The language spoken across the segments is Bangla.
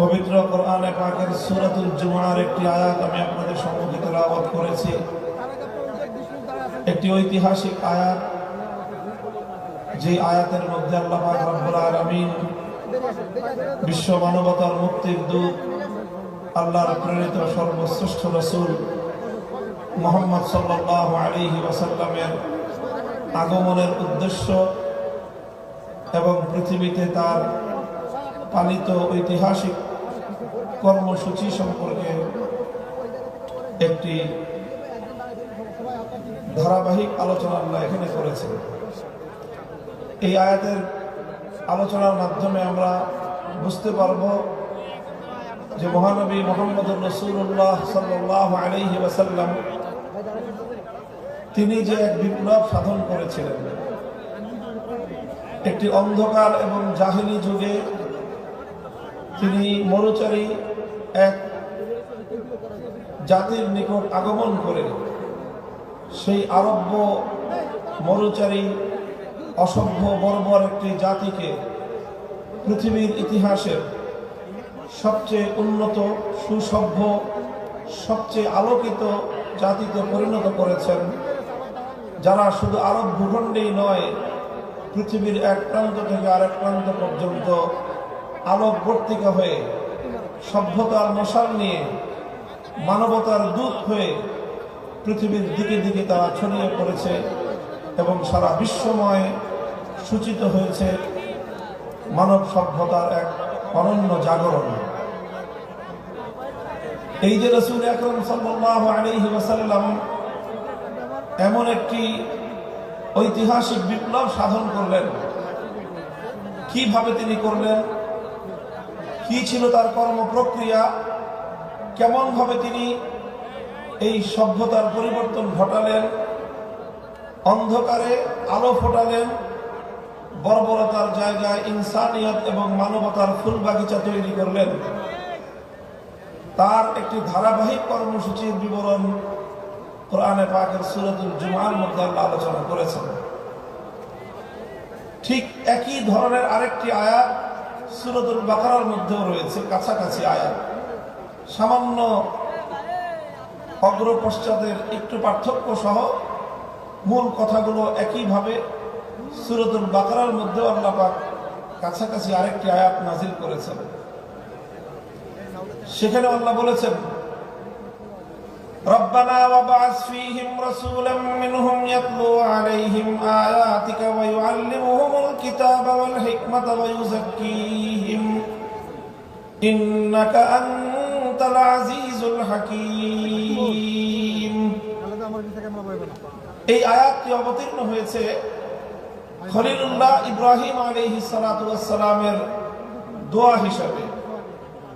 পবিত্র কোরআনে পাকের সূরাতুল জুমার একটি আয়াত আমি আপনাদের সম্মুখে তেলাওয়াত করেছি। একটি ঐতিহাসিক আয়াত, যে আয়াতের মধ্যে আল্লাহ পাক রব্বুল আলামিন বিশ্ব মানবতার মুক্তির দূত আল্লাহর প্রেরিত সর্বশ্রেষ্ঠ রাসূল মুহাম্মদ সাল্লাল্লাহু আলাইহি ওয়াসাল্লামের আগমনের উদ্দেশ্য এবং পৃথিবীতে তার পালিত ঐতিহাসিক কর্মসূচি সম্পর্কে একটি ধারাবাহিক আলোচনা আল্লাহ এখানে করেছেন। এই আয়াতের আলোচনার মাধ্যমে আমরা বুঝতে পারব যে মহানবী মুহাম্মদুর রাসূলুল্লাহ সাল্লাল্লাহু আলাইহি ওয়াসাল্লাম তিনি যে এক বিপ্লব সাধন করেছিলেন। একটি অন্ধকার এবং জাহেলি যুগে তিনি মরুচারী এক জাতির নিকট আগমন করে সেই আরব্য মরুচারী অসভ্য বর্বর একটি জাতিকে পৃথিবীর ইতিহাসের সবচেয়ে উন্নত, সুসভ্য, সবচেয়ে আলোকিত জাতিতে পরিণত করেছেন, যারা শুধু আরব ভূখণ্ডেই নয়, পৃথিবীর এক প্রান্ত থেকে আরেক প্রান্ত পর্যন্ত আলোকবর্তিকা হয়ে সভ্যতার মশাল নিয়ে মানবতার দূত হয়ে পৃথিবীর দিকে দিকে তারা ছড়িয়ে পড়েছে এবং সারা বিশ্বময় সূচিত হয়েছে মানব সভ্যতার এক অনন্য জাগরণ। এই যে রাসূল আকরাম সাল্লাল্লাহু আলাইহি ওয়াসাল্লাম এমন একটি ঐতিহাসিক বিপ্লব সাধন করলেন, কিভাবে তিনি করলেন, কি ছিল তার কর্ম প্রক্রিয়া, কেমন ভাবে তিনি এই সভ্যতার পরিবর্তন ঘটালেন, অন্ধকারে আলো ফোটালেন, বর্বরতার জায়গায় ইনসানিয়ত এবং মানবতার ফুল বাগিচা তৈরি করলেন, তার একটি ধারাবাহিক কর্মসূচির বিবরণ কোরআনে পাকের সূরাতুল জুমার মধ্যে আল্লাহ আলোচনা করেছেন। ঠিক একই ধরনের আরেকটি আয়াত সূরাতুল বাকারার মধ্যেও রয়েছে, কাছাকাছি আয়াত, সামান্য অগ্র পশ্চাতের একটু পার্থক্য সহ মূল কথাগুলো একইভাবে সূরাতুল বাকারার মধ্যেও আল্লাহ পাক কাছাকাছি আরেকটি আয়াত নাজিল করেছেন। সেখানে আল্লাহ বলেছেন, রব্বানা ওয়াবআস ফীহিম রাসূলাম মিনহুম ইয়াতলু আলাইহিম আয়াতিকা ওয়া ইউআল্লিমুহুমুল কিতাবা ওয়াল হিকমাতা ওয়া ইউযাক্কিহিম ইন্নাকা আনতাল আজিজুল হাকীম। এই আয়াতটি অবতীর্ণ হয়েছে খলিলুল্লাহ ইব্রাহিম আলাইহিস সালাতু ওয়াস সালামের দোয়া হিসাবে,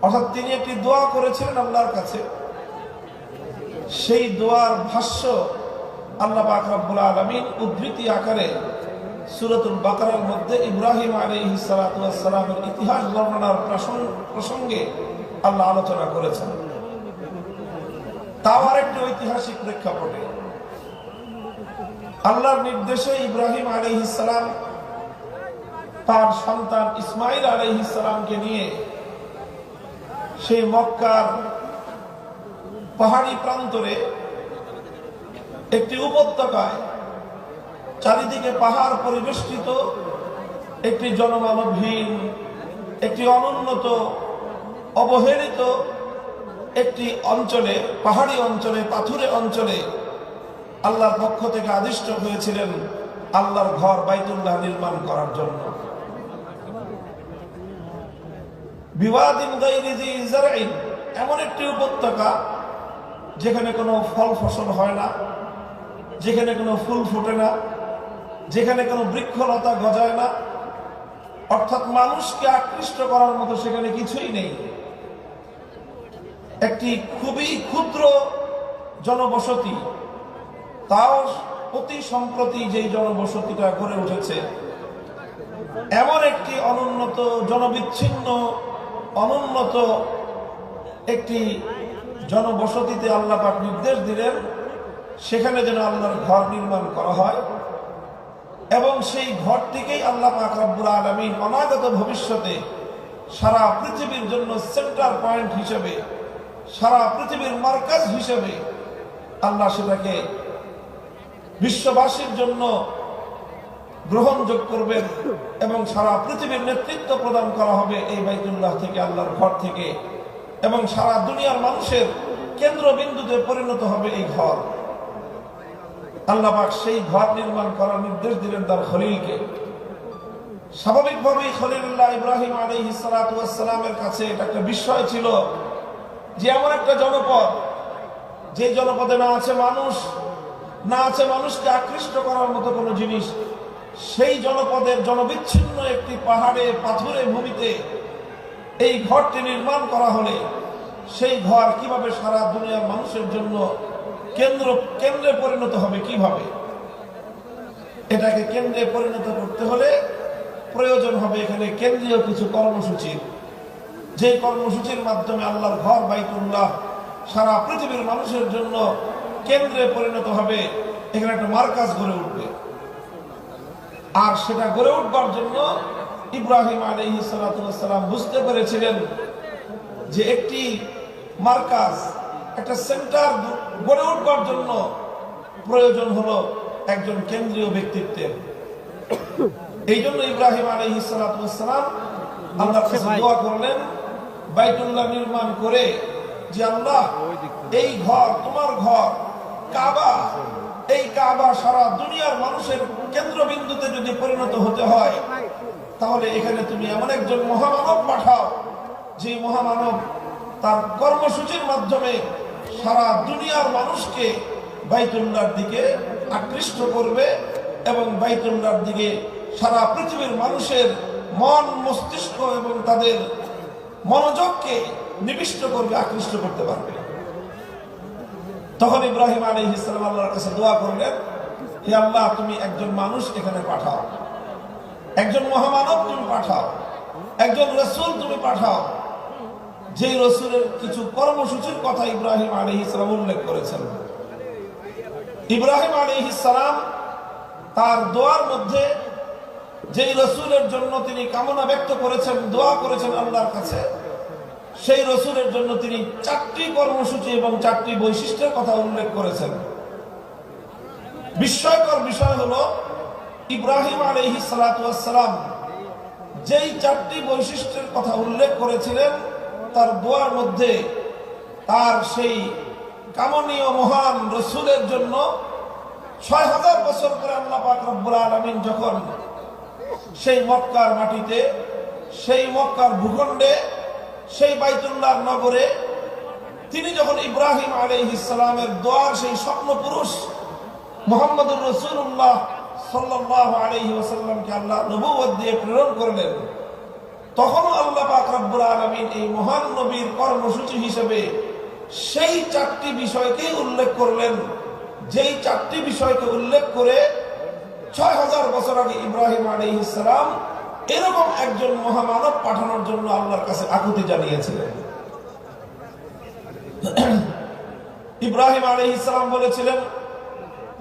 অর্থাৎ তিনি একটি দোয়া করেছিলেন আল্লাহর কাছে। সেই দোয়ার ভাষ্য আল্লাহ পাক রব্বুল আলামিন উদ্ধৃতি আকারে সূরাতুল বাকারার মধ্যে ইব্রাহিম আলাইহিস সালাতু ওয়াস সালামের ইতিহাস বর্ণনার প্রসঙ্গে আল্লাহ আলোচনা করেছেন। তাও আরেকটি ঐতিহাসিক প্রেক্ষাপটে আল্লাহর নির্দেশে ইব্রাহিম আলাইহিস সালাম তার সন্তান ইসমাইল আলাইহিস সালামকে নিয়ে সেই মক্কার পাহাড়ি প্রান্তরে একটি উপত্যকায়, চারিদিকে পাহাড় পরিবেষ্টিত একটি জনমানবহীন, একটি অনুন্নত, অবহেলিত একটি অঞ্চলে, পাহাড়ি অঞ্চলে, পাথুরে অঞ্চলে আল্লাহর পক্ষ থেকে আদিষ্ট হয়েছিলেন আল্লাহর ঘর বাইতুল্লাহ নির্মাণ করার জন্য। বিওয়াদিন গায়রি যী যারঈন, এমন একটি উপত্যকা যেখানে কোনো ফল ফসল হয় না, যেখানে কোনো ফুল ফোটে না, যেখানে কোনো বৃক্ষলতা গজায় না, অর্থাৎ মানুষকে আকৃষ্ট করার মতো সেখানে কিছুই নেই। একটি খুবই ক্ষুদ্র জনবসতি, তাও অতি সম্প্রতি যেই জনবসতিটা গড়ে উঠেছে, এমন একটি অনুন্নত, জনবিচ্ছিন্ন, অনুন্নত একটি জনবসতিতে আল্লাহ পাক নির্দেশ দিলেন সেখানে যেন আল্লাহর ঘর নির্মাণ করা হয় এবং সেই ঘরটিকেই আল্লাহ পাক রব্বুল আলামিন অনাগত ভবিষ্যতে সারা পৃথিবীর জন্য সেন্টার পয়েন্ট হিসেবে, সারা পৃথিবীর মার্কাজ হিসেবে আল্লাহ সেটাকে বিশ্ববাসীর জন্য গ্রহণযোগ্য করবেন এবং সারা পৃথিবীর নেতৃত্ব প্রদান করা হবে এই বাইতুল্লাহ থেকে, আল্লাহর ঘর থেকে, এবং সারা দুনিয়ার মানুষের কেন্দ্রবিন্দুতে পরিণত হবে এই ঘর। আল্লাহ পাক সেই ঘর নির্মাণ করার নির্দেশ দিলেন তার খলিলকে। স্বাভাবিকভাবেই খলিলুল্লাহ ইব্রাহিম আলাইহিস সালাতু ওয়াস সালামের কাছে এটা একটা বিষয় ছিল যে এমন একটা জনপদ, যে জনপদে না আছে মানুষ, না আছে মানুষকে আকৃষ্ট করার মতো কোনো জিনিস, সেই জনপদের জনবিচ্ছিন্ন একটি পাহাড়ে পাথুরে ভূমিতে এই ঘরটি নির্মাণ করা হলে সেই ঘর কিভাবে সারা দুনিয়ার মানুষের জন্য কেন্দ্রে পরিণত হবে, কিভাবে এটাকে কেন্দ্রে পরিণত করতে হলে প্রয়োজন হবে এখানে কেন্দ্রীয় কিছু কর্মসূচির, যে কর্মসূচির মাধ্যমে আল্লাহর ঘর বাইতুল্লাহ সারা পৃথিবীর মানুষের জন্য কেন্দ্রে পরিণত হবে। এখানে একটা মার্কাজ গড়ে উঠবে, আর সেটা গড়ে উঠবার জন্য ইব্রাহিম আলাইহিস সালাতু ওয়াস সালাম বুঝতে পেরেছিলেন যে একটি মার্কাজ, একটা সেন্টার গড়ে উঠবার জন্য প্রয়োজন হলো একজন কেন্দ্রীয় ব্যক্তিত্বের। এই জন্য ইব্রাহিম আলাইহিস সালাতু ওয়াস সালাম আল্লাহর কাছে দোয়া করলেন বাইতুল্লাহ নির্মাণ করে, যে আল্লাহ এই ঘর তোমার ঘর কাবা, এই কাবা সারা দুনিয়ার মানুষের কেন্দ্রবিন্দুতে যদি পরিণত হতে হয় তাহলে এখানে তুমি এমন একজন মহামানব পাঠাও, যে মহামানব তার কর্মসূচির মাধ্যমে সারা দুনিয়ার মানুষকে বাইতুল্লাহর দিকে আকৃষ্ট করবে এবং বাইতুল্লাহর দিকে সারা পৃথিবীর মানুষের মন মস্তিষ্ক এবং তাদের মনোযোগকে নিবিষ্ট করবে, আকৃষ্ট করতে পারবে। তখন ইব্রাহিম আলাইহিস সালাম আল্লাহর কাছে দোয়া করলেন, হে আল্লাহ তুমি একজন মানুষ এখানে পাঠাও, একজন মহামানব তুমি পাঠাও, একজন রাসূল তুমি পাঠাও, যেই রাসূলের কিছু কর্মসূচির কথা ইব্রাহিম আলাইহিস সালাম উল্লেখ করেছেন। ইব্রাহিম আলাইহিস সালাম তার দোয়ার মধ্যে যেই রাসূলের জন্য তিনি কামনা ব্যক্ত করেছেন, দোয়া করেছেন আল্লাহর কাছে, সেই রাসূলের জন্য তিনি 4টি কর্মসূচি এবং 4টি বৈশিষ্ট্যের কথা উল্লেখ করেছেন। বিস্ময়কর বিষয় হলো ইব্রাহিম আলাইহিস সালাতু ওয়াস সালাম যেই 4টি বৈশিষ্ট্যের কথা উল্লেখ করেছিলেন তার দোয়ার মধ্যে তার সেই কামনীয় মহান রাসূলের জন্য 6000 বছর পরে আল্লাহ পাক রব্বুল আলামিন যখন সেই মক্কার মাটিতে, সেই মক্কার ভূখণ্ডে, সেই বাইতুল্লাহর নগরে তিনি যখন ইব্রাহিম আলাইহিস সালামের দোয়ার সেই স্বপ্ন পুরুষ মুহাম্মদুর রাসূলুল্লাহ সাল্লাল্লাহু আলাইহি ওয়াসাল্লামকে আল্লাহ নবুয়ত দিয়ে প্রেরণ করলেন, তখনও আল্লাহ পাক রব্বুল আলামিন এই মহান নবীর কর্মসূচি হিসেবে সেই 4টি বিষয়কেই উল্লেখ করলেন, যেই 4টি বিষয়কে উল্লেখ করে 6000 বছর আগে ইব্রাহিম আলাইহিস সালাম এরকম একজন মহামানব পাঠানোর জন্য আল্লাহর কাছে আকুতি জানিয়েছিলেন। ইব্রাহিম আলাইহিস সালাম বলেছিলেন,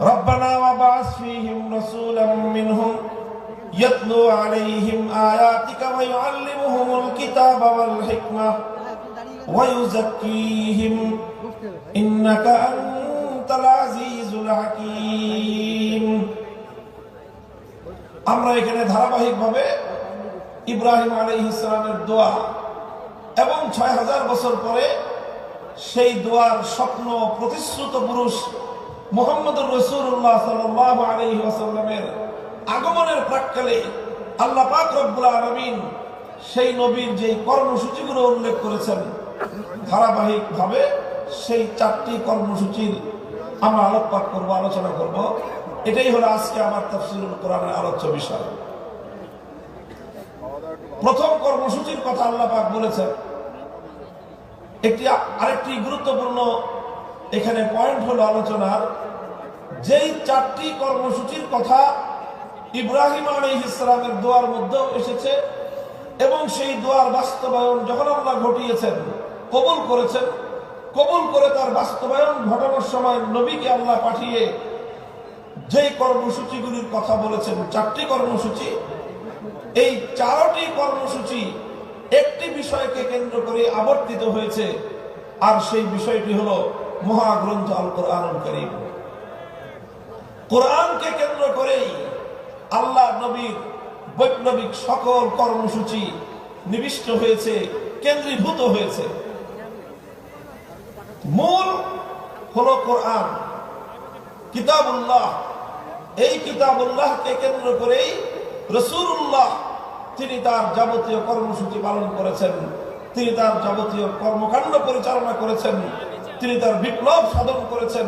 রব্বানা ওয়াবআস ফীহিম রাসূলাম মিনহুম ইয়াতলু আলাইহিম আয়াতিকা ওয়া ইউআল্লিমুহুমুল কিতাবা ওয়াল হিকমা ওয়া ইউযাক্কিহিম ইন্নাকা আনতাল আজিজুল হাকীম। আমরা এখানে ধারাবাহিকভাবে ইব্রাহিম আলাইহিস সালামের দোয়া এবং 6000 বছর পরে সেই দোয়ার স্বপ্ন প্রতিশ্রুত পুরুষ মুহাম্মদুর রাসূলুল্লাহ সাল্লাল্লাহু আলাইহি ওয়াসাল্লামের আগমনের প্রাক্কালে আল্লাহ পাক রব্বুল আলামিন সেই নবীর যে কর্মসূচিগুলো উল্লেখ করেছেন, ধারাবাহিকভাবে সেই 4টি কর্মসূচির আমরা আলোকপাত করব, আলোচনা করব। এটাই হলো আজকে আমার তাফসীরুল কোরআনের আলোচ্য বিষয়। প্রথম কর্মসূচির কথা আল্লাহ পাক বলেছেন। আরেকটি গুরুত্বপূর্ণ এখানে পয়েন্ট হলো আলোচনার, যেই 4টি কর্মসূচির কথা ইব্রাহিম আলাইহিস সালামের দোয়ার মধ্যেও এসেছে এবং সেই দোয়ার বাস্তবায়ন যখন আল্লাহ ঘটিয়েছেন, কবুল করেছেন, কবুল করে তার বাস্তবায়ন ঘটানোর সময় নবীকে আল্লাহ পাঠিয়ে যেই কর্মসূচিগুলির কথা বলেছেন, 4টি কর্মসূচি, এই 4টি কর্মসূচি একটি বিষয়কে কেন্দ্র করে আবর্তিত হয়েছে, আর সেই বিষয়টি হলো মহাগ্রন্থ আল কোরআনুল কারীম। কোরআনকে কেন্দ্র করেই আল্লাহ নবীর বৈপ্লবিক সকল কর্মসূচি নিবিষ্ট হয়েছে, কেন্দ্রীভূত হয়েছে। মূল হলো কোরআন, কিতাবুল্লাহ। এই কিতাবুল্লাহকে কেন্দ্র করেই রাসূলুল্লাহ তিনি তার যাবতীয় কর্মসূচি পালন করেছেন, তিনি তার যাবতীয় কর্মকাণ্ড পরিচালনা করেছেন, তিনি তার বিপ্লব সাধন করেছেন।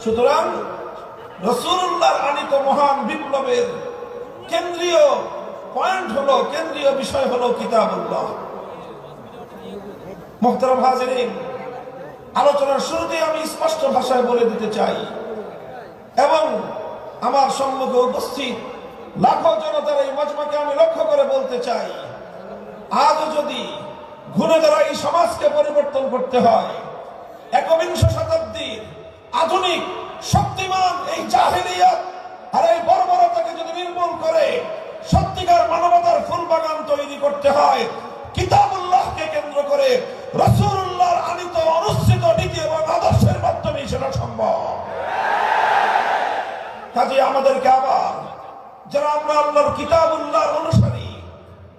সুতরাং রাসূলুল্লাহর আনিত মহান বিপ্লবের কেন্দ্রীয় পয়েন্ট হলো, কেন্দ্রীয় বিষয় হলো কিতাবুল্লাহ। মুহতারাম হাজিরিন, আলোচনার শুরুতে আমি স্পষ্ট ভাষায় বলে দিতে চাই এবং আমার সম্মুখে উপস্থিত লাখো জনতার এই মজমাকে আমি লক্ষ্য করে বলতে চাই, আজও যদি ঘুরে দাঁড়ায় এই সমাজকে পরিবর্তন করতে হয়, একবিংশ শতাব্দীর আধুনিক শক্তিমান এই জাহেলিয়াত আর এই বর্বরতাকে যদি নির্মূল করে সত্যিকার মানবতার ফুলবাগান তৈরি করতে হয়, কিতাবুল্লাহকে কেন্দ্র করে রাসূলুল্লাহর আনিত অনুসৃত নীতি এবং আদর্শের মাধ্যমে সেটা সম্ভব। কাজে আমাদেরকে আবার, যারা আমরা আল্লাহর কিতাবুল্লাহর অনুসারী,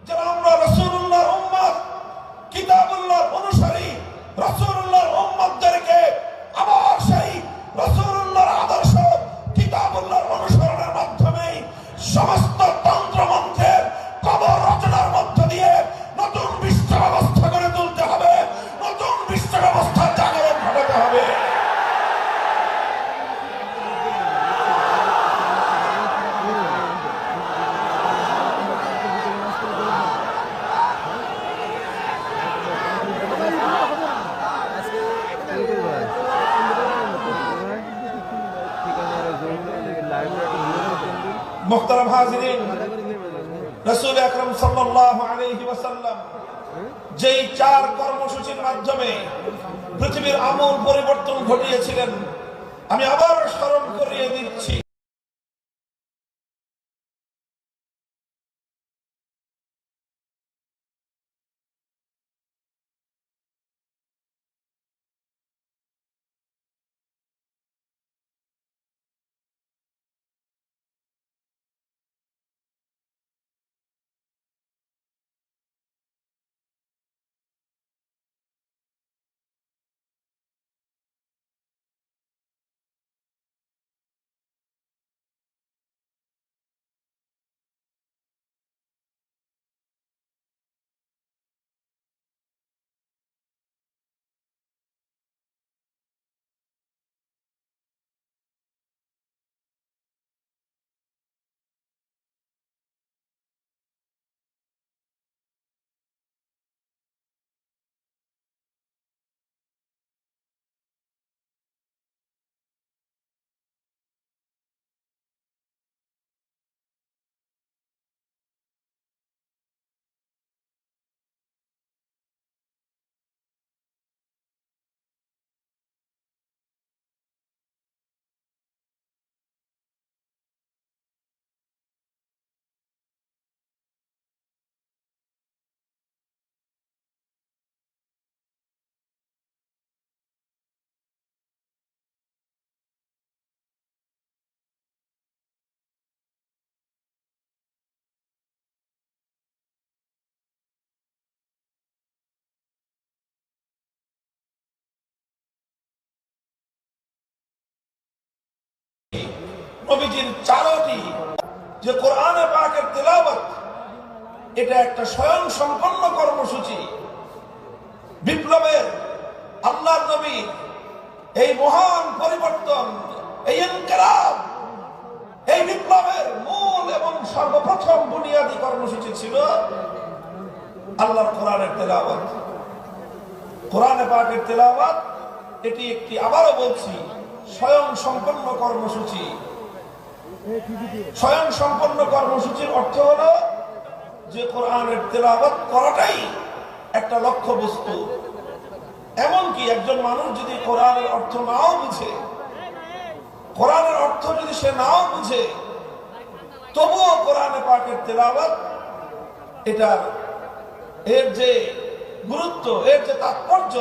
যারা আমরা রাসূলুল্লাহর উম্মত, কিতাবুল্লাহর অনুসারী, রাসূলুল্লাহর উম্মতদেরকে আবার সেই রাসূলুল্লাহর আদর্শ কিতাবুল্লাহর অনুসরণের মাধ্যমে সমস্ত তন্ত্রমন্ত্রের কবর রচনার মধ্য দিয়ে নতুন বিশ্ব ব্যবস্থা গড়ে তুলতে হবে, নতুন বিশ্ব ব্যবস্থার জাগরণ ঘটাতে হবে। মুহতারাম হাজিরিন, রাসূল আকরাম সাল্লাল্লাহু আলাইহি ওয়াসাল্লাম যেই 4 কর্মসূচির মাধ্যমে পৃথিবীর আমূল পরিবর্তন ঘটিয়েছিলেন, আমি আবার স্মরণ করিয়ে দিচ্ছি। নবীজির 4টি যে কোরআনে পাকের তেলাওয়াত, এটা একটা স্বয়ং সম্পন্ন কর্মসূচি। বিপ্লবের আল্লাহর নবী এই মহান পরিবর্তন, এই ইনকিলাব, এই বিপ্লবের মূল এবং সর্বপ্রথম বুনিয়াদী কর্মসূচি ছিল আল্লাহর কোরআনের তেলাওয়াত। কোরআনে পাকের তেলাওয়াত এটি একটি, আবারও বলছি, স্বয়ং সম্পন্ন কর্মসূচি। স্বয়ং সম্পন্ন কর্মসূচির অর্থ হলো যে কোরআনের তেলাওয়াত করাটাই একটা লক্ষ্য বস্তু। এমনকি একজন মানুষ যদি কোরআনের অর্থ নাও বুঝে, কোরআনের অর্থ যদি সে নাও বুঝে, তবুও কোরআনে পাকের তেলাওয়াত এটার এর যে গুরুত্ব, এর যে তাৎপর্য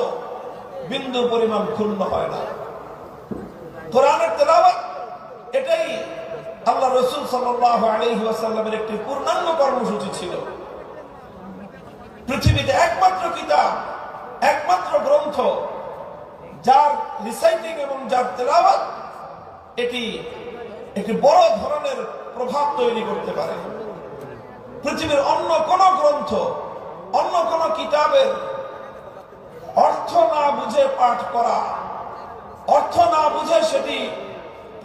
বিন্দু পরিমাণ ক্ষুণ্ণ হয় না। কোরআনের তেলাওয়াত এটাই আল্লাহ রাসূল সাল্লাল্লাহু আলাইহি ওয়াসাল্লামের একটি পূর্ণাঙ্গ কর্মসূচি ছিল। পৃথিবীতে একমাত্র কিতাব, একমাত্র গ্রন্থ যার রিসাইটিং এবং যার তেলাওয়াত এটি একটি বড় ধরনের প্রভাব তৈরি করতে পারে। পৃথিবীর অন্য কোন গ্রন্থ, অন্য কোন কিতাবের অর্থ না বুঝে পাঠ করা, অর্থ না বুঝে সেটি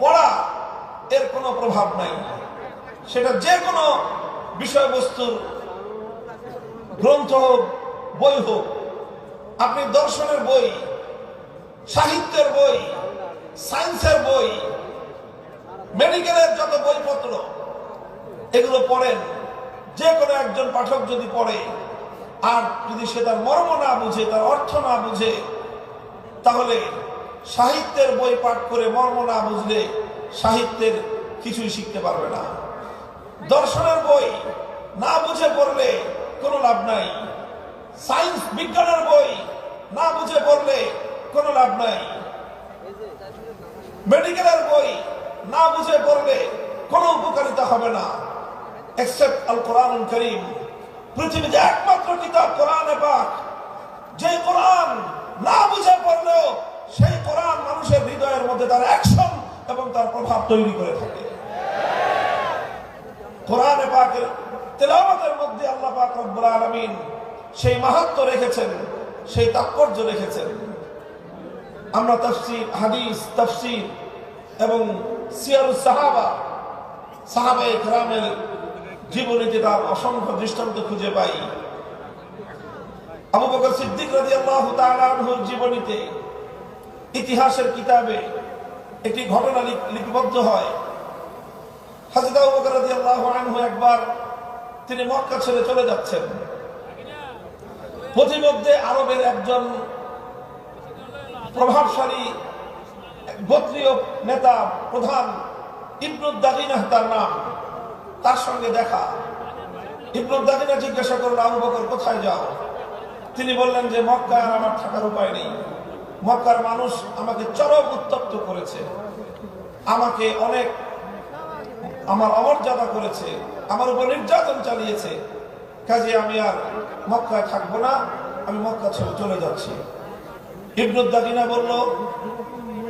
পড়া, এর কোনো প্রভাব নাই। সেটা যে কোনো বিষয়বস্তুর গ্রন্থ হোক, বই হোক, আপনি দর্শনের বই, সাহিত্যের বই, সায়েন্সের বই, মেডিকেলের যত বইপত্র এগুলো পড়েন, যে কোনো একজন পাঠক যদি পড়ে আর যদি সে তার মর্ম না বুঝে, তার অর্থ না বুঝে, তাহলে সাহিত্যের বই পাঠ করে মর্ম না বুঝলে সাহিত্যের কিছুই শিখতে পারবে না। দর্শনের বই না বুঝে পড়লে কোনো লাভ নাই। সায়েন্স বিজ্ঞানের বই না বুঝে পড়লে কোনো লাভ নাই। মেডিকেলের বই না বুঝে পড়লে কোনো উপকারিতা হবে না, এক্সেপ্ট আল কোরআনুল কারীম। পৃথিবীতে একমাত্র কিতাব কোরআনে পাক, যে কোরআন না বুঝে পড়লেও সেই কোরআন মানুষের হৃদয়ের মধ্যে তার অ্যাকশন এবং তার প্রভাব তৈরি করে থাকে। কোরআনে পাকের তেলাওয়াতের মধ্যে আল্লাহ পাক রব্বুল আলামিন সেই মাহাত্ম্য রেখেছেন, সেই তাৎপর্য রেখেছেন। আমরা তাফসীর, হাদিস, তাফসীর এবং সিয়ারুস সাহাবা, সাহাবায়ে কেরামের জীবনীতে তার অসংখ্য দৃষ্টান্ত খুঁজে পাই। আবু বকর সিদ্দিক রাদিয়াল্লাহু তাআলা আনহুর জীবনীতে, ইতিহাসের কিতাবে একটি ঘটনা লিপিবদ্ধ হয়। হযরত আবু বকর রাদিয়াল্লাহু আনহু একবার তিনি মক্কা ছেড়ে চলে যাচ্ছেন। পথিমধ্যে আরবের একজন প্রভাবশালী গোত্রীয় নেতা, প্রধান, ইবনুদ দাগিনাহ তার নাম, তার সঙ্গে দেখা। ইবনুদ দাগিনা জিজ্ঞাসা করলেন, আবু বকর কোথায় যাও? তিনি বললেন যে মক্কায় আর আমার থাকার উপায় নেই। মক্কার মানুষ আমাকে চরম উত্তপ্ত করেছে, আমাকে অনেক আমার অমর্যাদা করেছে, আমার উপর নির্যাতন চালিয়েছে, কাজে আমি আর মক্কায় থাকবো না, আমি মক্কা ছেড়ে চলে যাচ্ছি। ইবনুদ দাগিনা বলল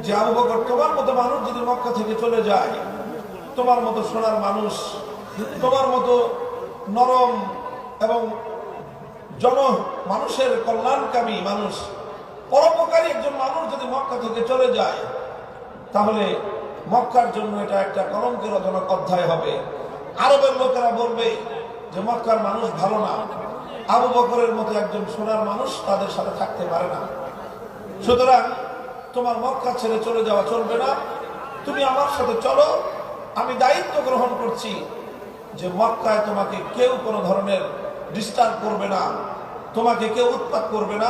যে আবু বকর, তোমার মতো মানুষ যদি মক্কা থেকে চলে যায়, তোমার মতো সোনার মানুষ, তোমার মতো নরম এবং মানুষের কল্যাণকামী মানুষ, পরোপকারী একজন মানুষ যদি মক্কা থেকে চলে যায়, তাহলে মক্কার জন্য এটা একটা কলঙ্কজনক অধ্যায় হবে। আরবের লোকেরা বলবে যে মক্কার মানুষ ভালো না, আবু বকরের মতো একজন সোনার মানুষ তাদের সাথে থাকতে পারে না। সুতরাং তোমার মক্কা ছেড়ে চলে যাওয়া চলবে না, তুমি আমার সাথে চলো। আমি দায়িত্ব গ্রহণ করছি যে মক্কায় তোমাকে কেউ কোনো ধরনের ডিস্টার্ব করবে না, তোমাকে কেউ উৎপাত করবে না,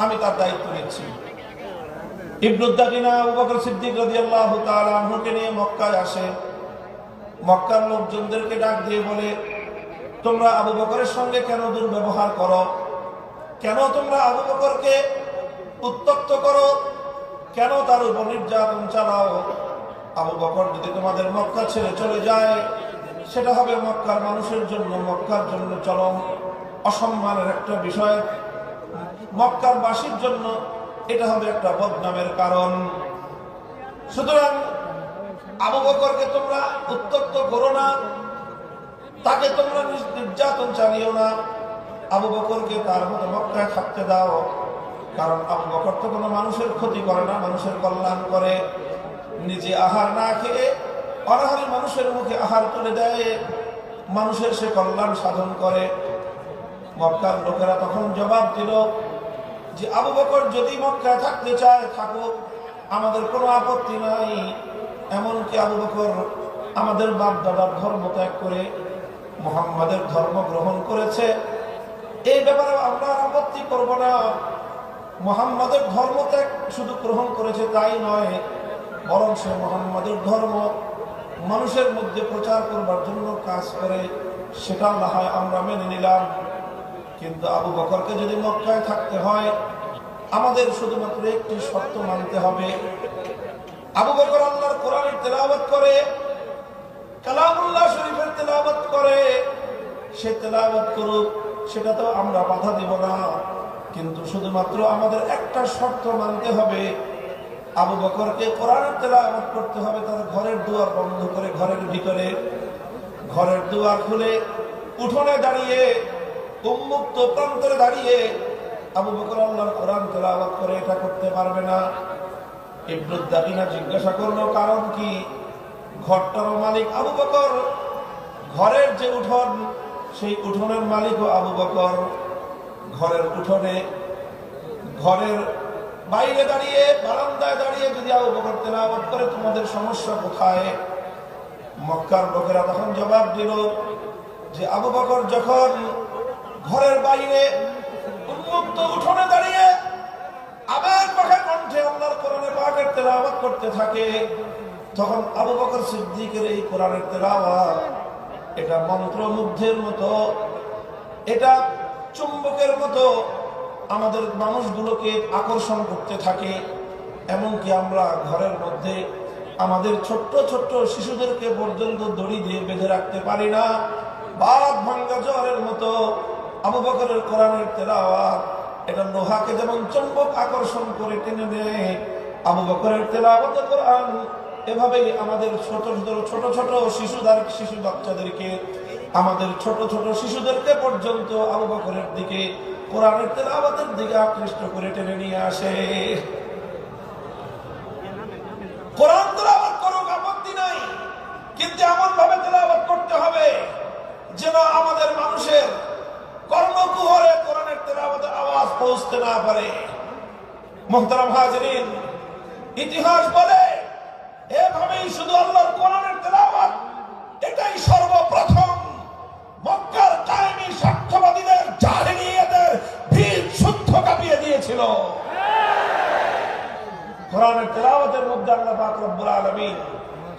আমি তার দায়িত্ব নিচ্ছি। ইবনুদ দাগিনা আবু বকর সিদ্দিক রাদিয়াল্লাহু তাআলা আনহুকে নিয়ে মক্কায় আসে। মক্কার লোকজনদেরকে ডাক দিয়ে বলে, তোমরা আবু বকরের সঙ্গে কেন দুর্ব্যবহার করো? কেন তোমরা আবু বকরকে উত্তক্ত করো? কেন তার উপর নির্যাতন চালাও? আবু বকর যদি তোমাদের মক্কা ছেড়ে চলে যায়, সেটা হবে মক্কার মানুষের জন্য, মক্কার জন্য চরম অসম্মানের একটা বিষয়। মক্কার বাসীর জন্য এটা হবে একটা বদনামের কারণ। সুতরাং আবু বকরকে তোমরা উত্তক্ত করো না, তাকে তোমরা নির্যাতন চালিও না। আবু বকরকে তার মতো মক্কায় থাকতে দাও, কারণ আবু বকর তো কোনো মানুষের ক্ষতি করে না, মানুষের কল্যাণ করে। নিজে আহার না খেয়ে অনাহারী মানুষের মুখে আহার তুলে দেয়, মানুষের সে কল্যাণ সাধন করে। মক্কার লোকেরা তখন জবাব দিল যে আবু বকর যদি মক্কায় থাকতে চায় থাকুক, আমাদের কোনো আপত্তি নাই। এমনকি আবু বকর আমাদের বাপ দাদার ধর্ম ত্যাগ করে মুহাম্মাদের ধর্ম গ্রহণ করেছে, এই ব্যাপারে আমরা আপত্তি করব না। মুহাম্মাদের ধর্ম ত্যাগ শুধু গ্রহণ করেছে তাই নয়, বরং সে মুহাম্মাদের ধর্ম মানুষের মধ্যে প্রচার করবার জন্য কাজ করে, সেটা না হয় আমরা মেনে নিলাম। কিন্তু আবু বকরকে যদি মক্কায় থাকতে হয় আমাদের শুধুমাত্র একটি শর্ত মানতে হবে। আবু বকর আল্লাহর কোরআনের তেলাওয়াত করে, কালামুল্লাহ শরীফের তেলাওয়াত করে, সে তেলাওয়াত করুক, সেটা তো আমরা বাধা দিব না, কিন্তু শুধুমাত্র আমাদের একটা শর্ত মানতে হবে, আবু বকরকে কোরআনের তেলাওয়াত করতে হবে তার ঘরের দুয়ার বন্ধ করে, ঘরের ভিতরে, ঘরের দুয়ার খুলে উঠোনে দাঁড়িয়ে, উন্মুক্ত প্রান্তরে দাঁড়িয়ে আবু বকর আল্লাহর কোরআন তেলাওয়াত করে। এটা করতে পারবে না। ইবনে দাকিনা জিজ্ঞাসা করলো কারণ কি? ঘরটার মালিক আবু বকর, ঘরের যে উঠোন সেই উঠোনের মালিকও আবু বকর। ঘরের উঠোনে, ঘরের বাইরে দাঁড়িয়ে, বারান্দায় দাঁড়িয়ে যদি আবু বকর তেলাওয়াত করে তোমাদের সমস্যা কোথায়? মক্কার লোকেরা তখন জবাব দিল যে আবু বকর যখন ঘরের বাইরে উন্মুক্ত উঠোনে দাঁড়িয়ে আবার পাখা কণ্ঠে আল্লাহর কোরআনের পাকের তেলাওয়াত করতে থাকে, তখন আবু বকর সিদ্দিকের এই কোরআনের তেলাওয়াত এটা মন্ত্রমুগ্ধের মতো, এটা চুম্বকের মতো আমাদের মানুষগুলোকে আকর্ষণ করতে থাকে। এমনকি আমরা ঘরের মধ্যে আমাদের ছোট্ট ছোট্ট শিশুদেরকে পর্যন্ত দড়ি দিয়ে বেঁধে রাখতে পারি না। বাদ ভাঙ্গা জ্বরের মতো আবু বকরের কোরআনের তেলাওয়াত এটা লোহাকে যেমন চুম্বক আকর্ষণ করে টেনে নেয়, আবু বকরের তেলাওয়াতে কোরআন এভাবেই আমাদের ছোট ছোট ছোট শিশু বাচ্চাদেরকে, আমাদের ছোট ছোট শিশুদেরকে পর্যন্ত আবু বকরের দিকে, কোরআনের তেলাওয়াতের দিকে আকৃষ্ট করে টেনে নিয়ে আসে। কোরআন তেলাওয়াত করুক, আপত্তি নাই, কিন্তু এমন ভাবে তেলাওয়াত করতে হবে যেন আমাদের মানুষের কর্ণকুহরে কোরআনের তেলাওয়াতের আওয়াজ পৌঁছতে না পারে। মুহতারাম হাজিরিন, ইতিহাস বলে এভাবেই শুধু আল্লাহর কোরআনের তেলাওয়াত এটাই সর্বপ্রথম মক্কার কায়েমি স্বার্থবাদীদের, জাহেলিয়াতের ভিত শুদ্ধ কাঁপিয়ে দিয়েছিল। কোরআনের তেলাওয়াতের মধ্যে আল্লাহ পাক রব্বুল আলামিন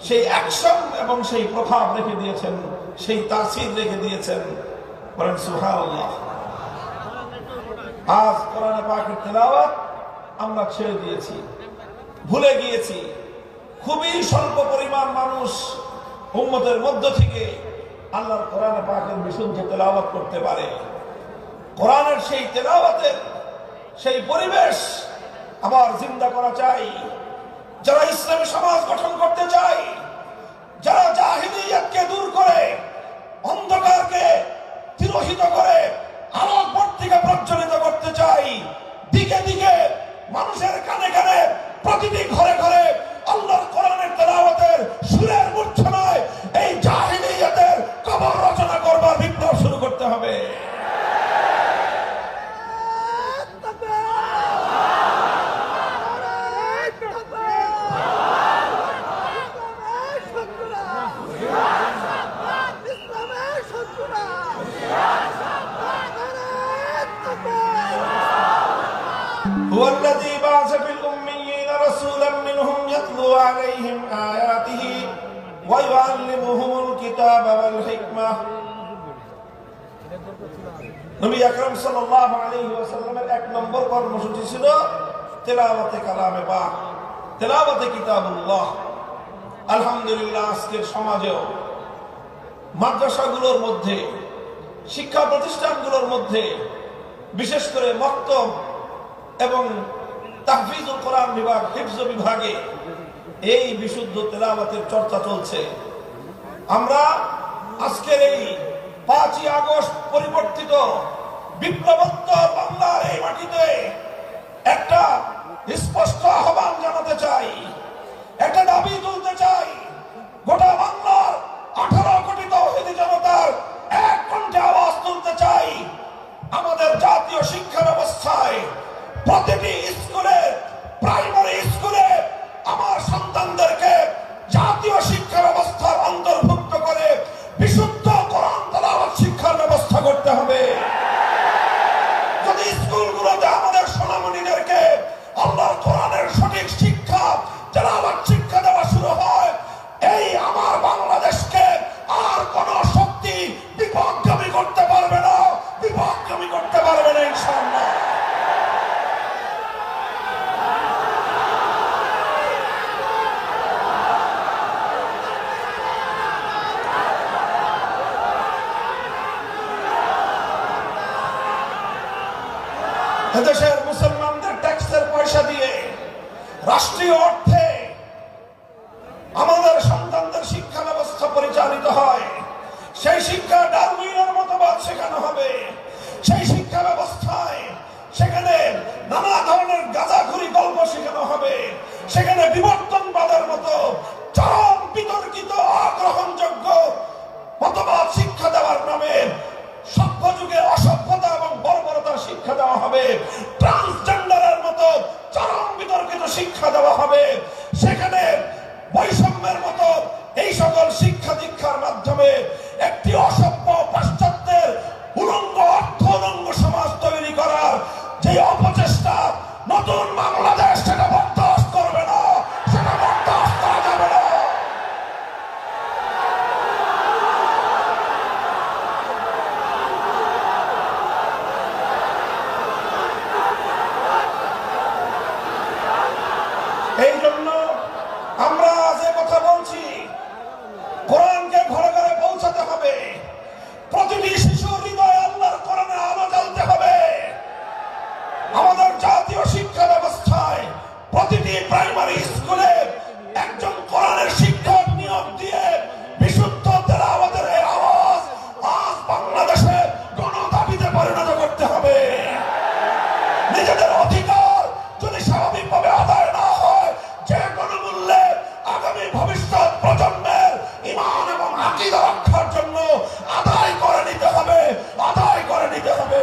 সেই অ্যাকশন এবং সেই প্রভাব রেখে দিয়েছেন, সেই তাসির রেখে দিয়েছেন। বলেন সুবহানাল্লাহ। আজ কোরআনে পাকের তেলাওয়াত আমরা ছেড়ে দিয়েছি, ভুলে গিয়েছি। খুবই স্বল্প পরিমাণ মানুষ উম্মতের মধ্য থেকে আল্লাহর কোরআনে পাকের বিশুদ্ধ তেলাওয়াত করতে পারে। কোরআনের সেই তেলাওয়াতের সেই পরিবেশ আবার জিন্দা করা চাই। যারা ইসলামী সমাজ গঠন করতে চায়, যারা জাহিলিয়াতকে দূর করে, অন্ধকারকে তিরোহিত করে আলোক বর্তিকা প্রজ্বলিত করতে চাই, দিকে দিকে মানুষের কানে কানে, প্রতিটি ঘরে ঘরে আল্লাহর কোরআনের তেলাওয়াতের সুরের মূর্ছনায় এই জাহিলিয়াতের কবর রচনা করবার বিপ্লব শুরু করতে হবে। هو الذي بعث في الأميين رسولا منهم يتلو عليهم آياته ويعلمهم الكتاب والحكمة। নবী আকরাম সাল্লাল্লাহু আলাইহি ওয়াসাল্লামের এক নম্বর কর্মসূচি ছিল তেলাওয়াতে কালামে পাক, তেলাওয়াতে কিতাবুল্লাহ। আলহামদুলিল্লাহ, আজকের সমাজেও মাদ্রাসাগুলোর মধ্যে, শিক্ষা প্রতিষ্ঠানগুলোর মধ্যে, বিশেষ করে মক্তব এবং তাহফিজুল কোরআন বিভাগ, হিফজ বিভাগে এই বিশুদ্ধ তেলাওয়াতের চর্চা চলছে। আমরা আজকের এই 5ই আগস্ট পরিবর্তিত বিপ্লবোত্তর বাংলার এই মাটিতে একটা স্পষ্ট আহ্বান জানাতে চাই, একটা দাবি তুলতে চাই। গোটা বাংলার 18 কোটি তাওহীদি জনতার এক কণ্ঠে আওয়াজ তুলতে চাই। আমাদের জাতীয় শিক্ষা ব্যবস্থায় প্রতিটি স্কুলে, প্রাইমারি স্কুলে আমার সন্তানদেরকে জাতীয় শিক্ষা ব্যবস্থার অন্তর্ভুক্ত করে বিশুদ্ধ কোরআন তেলাওয়াত শিক্ষার ব্যবস্থা করতে হবে। যদি স্কুলগুলোতে আমাদের সোনামণিদেরকে আল্লাহর কোরআনের সঠিক শিক্ষা, তেলাওয়াত শিক্ষা দেওয়া শুরু হয়, এই আমার বাংলাদেশকে আর কোন শক্তি বিপথগামী করতে পারবে না, বিপথগামী করতে এদেশের মুসলমানদের ট্যাক্সের পয়সা দিয়ে রাষ্ট্রীয় অর্থে আমাদের সন্তানদের শিক্ষা ব্যবস্থা পরিচালিত হয়। সেই শিক্ষা ডারউইনের মতবাদ শেখানো হবে। সেই শিক্ষা ব্যবস্থায় সেখানে নানা ধরনের গাঁজাখুরি গল্প শেখানো হবে। সেখানে বিবর্তনবাদের মতো চরম বিতর্কিত অগ্রহণযোগ্য মতবাদ শিক্ষা দেওয়ার নামে সভ্য যুগে অসভ্যতা এবং বর্বরতার শিক্ষা দেওয়া হবে। ট্রান্সজেন্ডারের মতো চরম বিতর্কিত শিক্ষা দেওয়া হবে। সেখানে বৈষম্যের মতো এই সকল শিক্ষা দীক্ষার মাধ্যমে একটি অসভ্য পাশ্চাত্যের উলঙ্গ অর্থ উলঙ্গ সমাজ তৈরি করার যে অপচেষ্টা নতুন বাংলাদেশ সেটা বরদাস্ত করবে না, সেটা বরদাস্ত করা যাবে না। এই জন্য আমরা যে কথা বলছি, কোরআনকে ঘরে ঘরে পৌঁছাতে হবে। প্রতিটি শিশুর হৃদয়ে আল্লাহর কোরআনের আলো জ্বলতে হবে। আমাদের জাতীয় শিক্ষা ব্যবস্থায় প্রতিটি প্রাইমারি স্কুলে একজন কোরআনের শিক্ষক নিয়োগ দিয়ে বিশুদ্ধ তেলাওয়াতের এই আওয়াজ আজ বাংলাদেশে গণদাবিতে পরিণত করতে হবে। নিজেদের অধিকার যদি স্বাভাবিকভাবে আদায় না হয়, যে কোনো মূল্যে আগামী ভবিষ্যৎ প্রজন্মের ঈমান এবং আকীদা রক্ষার জন্য আদায় করে নিতে হবে, আদায় করে নিতে হবে।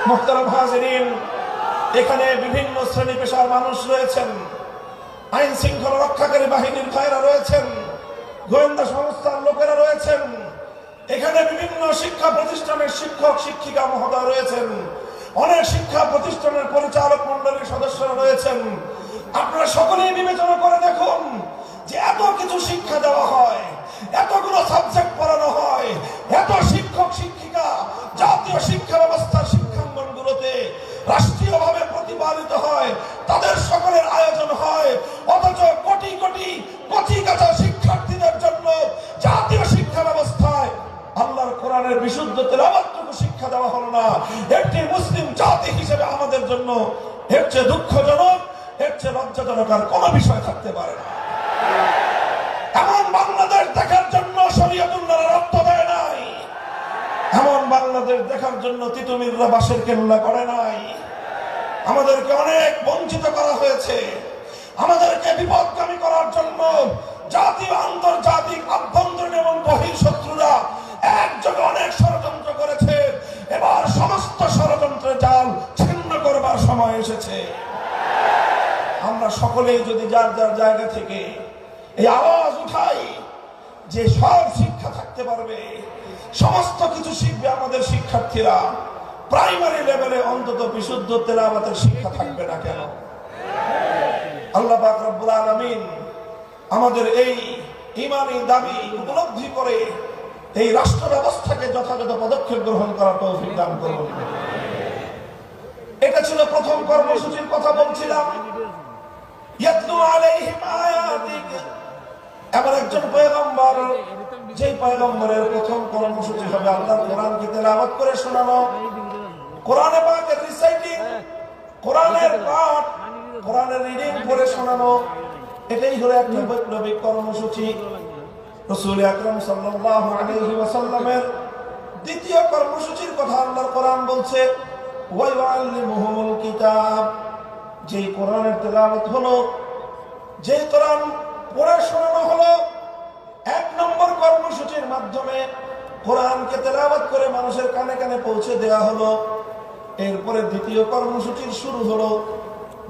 মুহতারাম হাজিরিন, এখানে বিভিন্ন শ্রেণী পেশার মানুষ রয়েছেন। আইন শৃঙ্খলা রক্ষাকারী বাহিনীর ভাইরা রয়েছেন, গোয়েন্দা সংস্থার লোকেরা রয়েছেন, এখানে বিভিন্ন শিক্ষা প্রতিষ্ঠানের শিক্ষক শিক্ষিকা মহোদয় রয়েছেন, অনেক শিক্ষা প্রতিষ্ঠানের পরিচালক মন্ডলীর সদস্যরা রয়েছেন। আপনারা সকলেই বিবেচনা করে দেখুন যে এত কিছু শিক্ষা দেওয়া হয়, এতগুলো সাবজেক্ট পড়ানো হয়, এত শিক্ষক শিক্ষিকা জাতীয় শিক্ষা ব্যবস্থার শিক্ষাঙ্গনগুলোতে রাষ্ট্রীয়ভাবে প্রতিপালিত হয়, তাদের সকলের আয়োজন হয়, অথচ কোটি কোটি কচি কাঁচা শিক্ষার্থীদের জন্য জাতীয় শিক্ষা ব্যবস্থায় আল্লাহর কোরআনের বিশুদ্ধ তেলাওয়াতটুকু শিক্ষা দেওয়া হলো না। একটি মুসলিম জাতি হিসেবে আমাদের জন্য এর চেয়ে দুঃখজনক, এর চেয়ে লজ্জাজনক আর কোনো বিষয় থাকতে পারে না। এমন বাংলাদেশ দেখার জন্য শরীয়তুল্লাহরা রক্ত দেয় নাই, এমন বাংলাদেশ দেখার জন্য তিতুমিররা বাঁশের কেল্লা করে নাই। আমাদেরকে অনেক বঞ্চিত করা হয়েছে, আমাদেরকে বিপদগামী করার জন্য জাতীয় আন্তর্জাতিক আভ্যন্তরীণ এবং বহির শত্রুরা একযোগে অনেক ষড়যন্ত্র করেছে। এবার সমস্ত ষড়যন্ত্রের জাল ছিন্ন করবার সময় এসেছে। আমরা সকলেই যদি যার যার জায়গা থেকে এই আওয়াজ উঠাই যে সব শিক্ষা থাকতে পারবে, সমস্ত কিছু শিখবে আমাদের শিক্ষার্থীরা, প্রাইমারি লেভেলে অন্তত বিশুদ্ধ তেলাওয়াতের শিক্ষা থাকবে না কেন? আল্লাহ পাক রব্বুল আলামিন আমাদের এই ঈমানী দাবি উপলব্ধি করে এই রাষ্ট্র ব্যবস্থাকে যথাযথ পদক্ষেপ গ্রহণ করার তৌফিক দান করুন। এটা ছিল প্রথম কর্মসূচির কথা বলছিলাম, ইয়াতলু আলাইহিম আয়াতিক। এবার একজন পয়গম্বর, যেই পয়গম্বরের প্রথম কর্মসূচি হবে আল্লাহর কোরআনকে তেলাওয়াত করে শোনানো, কোরআনে পাকের রিসাইটিং, কোরআনের পাঠ, কোরআনের রিডিং করে শোনানো। এটাই হলো একটা বৈপ্লবিক কর্মসূচি। রাসূল আকরাম সাল্লাল্লাহু আলাইহি ওয়াসাল্লামের দ্বিতীয় কর্মসূচির কথা আল্লাহর কোরআন বলছে, ওয়া ইউআল্লিমুহুমুল কিতাব। যেই কোরআনের তেলাওয়াত হলো, যে কোরআন পড়ে শোনানো হলো, এক নম্বর কর্মসূচির মাধ্যমে কোরআনকে তেলাওয়াত করে মানুষের কানে কানে পৌঁছে দেওয়া হলো। এরপরে দ্বিতীয় কর্মসূচির শুরু হলো।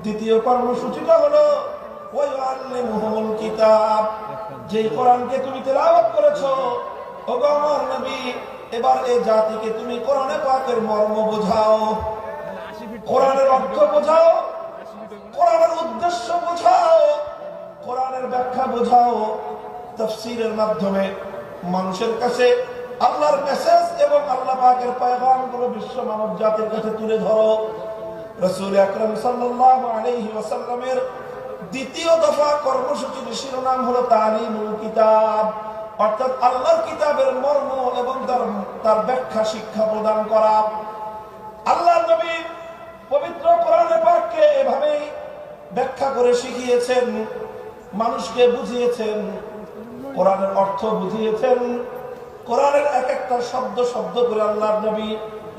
দ্বিতীয় কর্মসূচিটা হলো ওয়া ইউআল্লিমুহুমুল কিতাব। যে কোরআনকে তুমি তেলাওয়াত করেছো, ওগো আমার নবী, এবার এই জাতিকে তুমি কোরআনে পাকের মর্ম বোঝাও, কোরআনের অর্থ বোঝাও, কোরআনের উদ্দেশ্য বোঝাও, কোরআনের ব্যাখ্যা বোঝাও। তাফসীরের মাধ্যমে মানুষের কাছে আল্লাহর মেসেজ এবং আল্লাহ পাকের পয়গামগুলো বিশ্ব মানব জাতির কাছে তুলে ধরো। রাসূল আকরাম সাল্লাল্লাহু আলাইহি ওয়াসাল্লামের দ্বিতীয় দফা কর্মসূচির শিরোনাম হলো তালিমুল কিতাব, অর্থাৎ আল্লাহর কিতাবের মর্ম এবং তার ব্যাখ্যা শিক্ষা প্রদান করা। আল্লাহর নবী পবিত্র কোরআনে পাককে এভাবেই ব্যাখ্যা করে শিখিয়েছেন, মানুষকে বুঝিয়েছেন, কোরআনের অর্থ বুঝিয়েছেন। কোরআনের এক একটা শব্দ শব্দ করে আল্লাহর নবী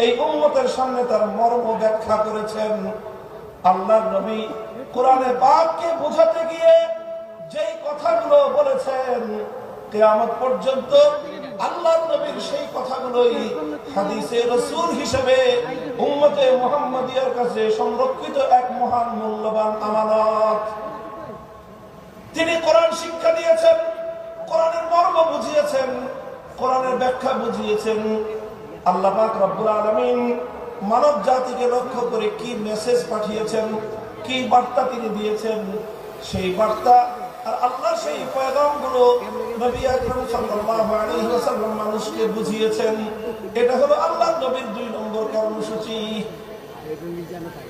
এই উম্মতের সামনে তার মর্ম ব্যাখ্যা করেছেন। আল্লাহর নবী কোরআনে পাককে বোঝাতে গিয়ে যেই কথাগুলো বলেছেন, কিয়ামত পর্যন্ত আল্লাহর নবীর সেই কথাগুলোই হাদিসে রাসূল হিসেবে উম্মতে মুহাম্মাদিয়ার কাছে সংরক্ষিত এক মহান মূল্যবান আমানত। তিনি কোরআন শিক্ষা দিয়েছেন, কোরআনের মর্ম বুঝিয়েছেন, কোরআনের ব্যাখ্যা বুঝিয়েছেন। আল্লাহ পাক রব্বুল আলামিন মানব জাতিকে লক্ষ্য করে কি মেসেজ পাঠিয়েছেন, কি বার্তা তিনি দিয়েছেন, সেই বার্তা আর আল্লাহর সেই পয়গামগুলো নবী আকরাম সাল্লাল্লাহু আলাইহি ওয়াসাল্লাম মানুষকে বুঝিয়েছেন। এটা হলো আল্লাহর নবীর 2 নম্বর কর্মসূচি।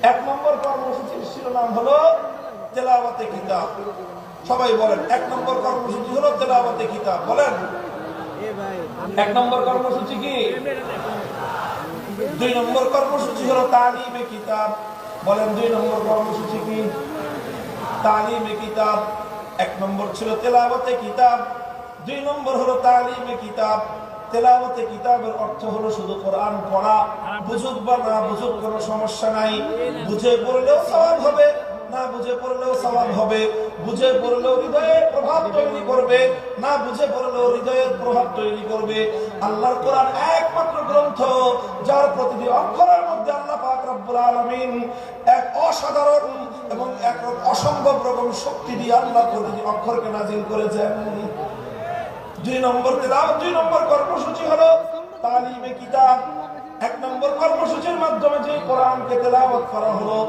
1 নম্বর কর্মসূচির শিরোনাম হলো তেলাওয়াতে কিতাব। সবাই বলেন 1 নম্বর কর্মসূচি হলো তেলাওয়াতে কিতাব। বলেন 1 নম্বর কর্মসূচি কি? 2 নম্বর কর্মসূচি হলো তালিমে কিতাব। বলেন 2 নম্বর কর্মসূচি কি? তালিমে কিতাব। 1 নম্বর ছিল তেলাওয়াতে কিতাব, 2 নম্বর হলো তালিমে কিতাব। তেলাওয়াতে কিতাবের অর্থ হলো শুধু কোরআন পড়া, বুঝুক বা না বুঝুক কোনো সমস্যা নাই, বুঝে পড়লেও সওয়াব হবে, না বুঝে পড়লেও সওয়াব হবে, বুঝে পড়লেও হৃদয়ে প্রভাব তৈরি করবে, না বুঝে পড়লেও হৃদয়ের প্রভাব তৈরি করবে। আল্লাহর কোরআন একমাত্র গ্রন্থ যার প্রতিটি অক্ষরের মধ্যে আল্লাহ পাক রব্বুল আলামিন এক অসাধারণ এবং এক অসম্ভব রকম শক্তি দিয়ে আল্লাহ প্রতিটি অক্ষরকে নাজিল করেছেন। 2 নম্বর তেলাওয়াত, 2 নম্বর কর্মসূচি হলো তালিমে কিতাব। 1 নম্বর কর্মসূচির মাধ্যমে যে কোরআনকে তেলাওয়াত করা হলো,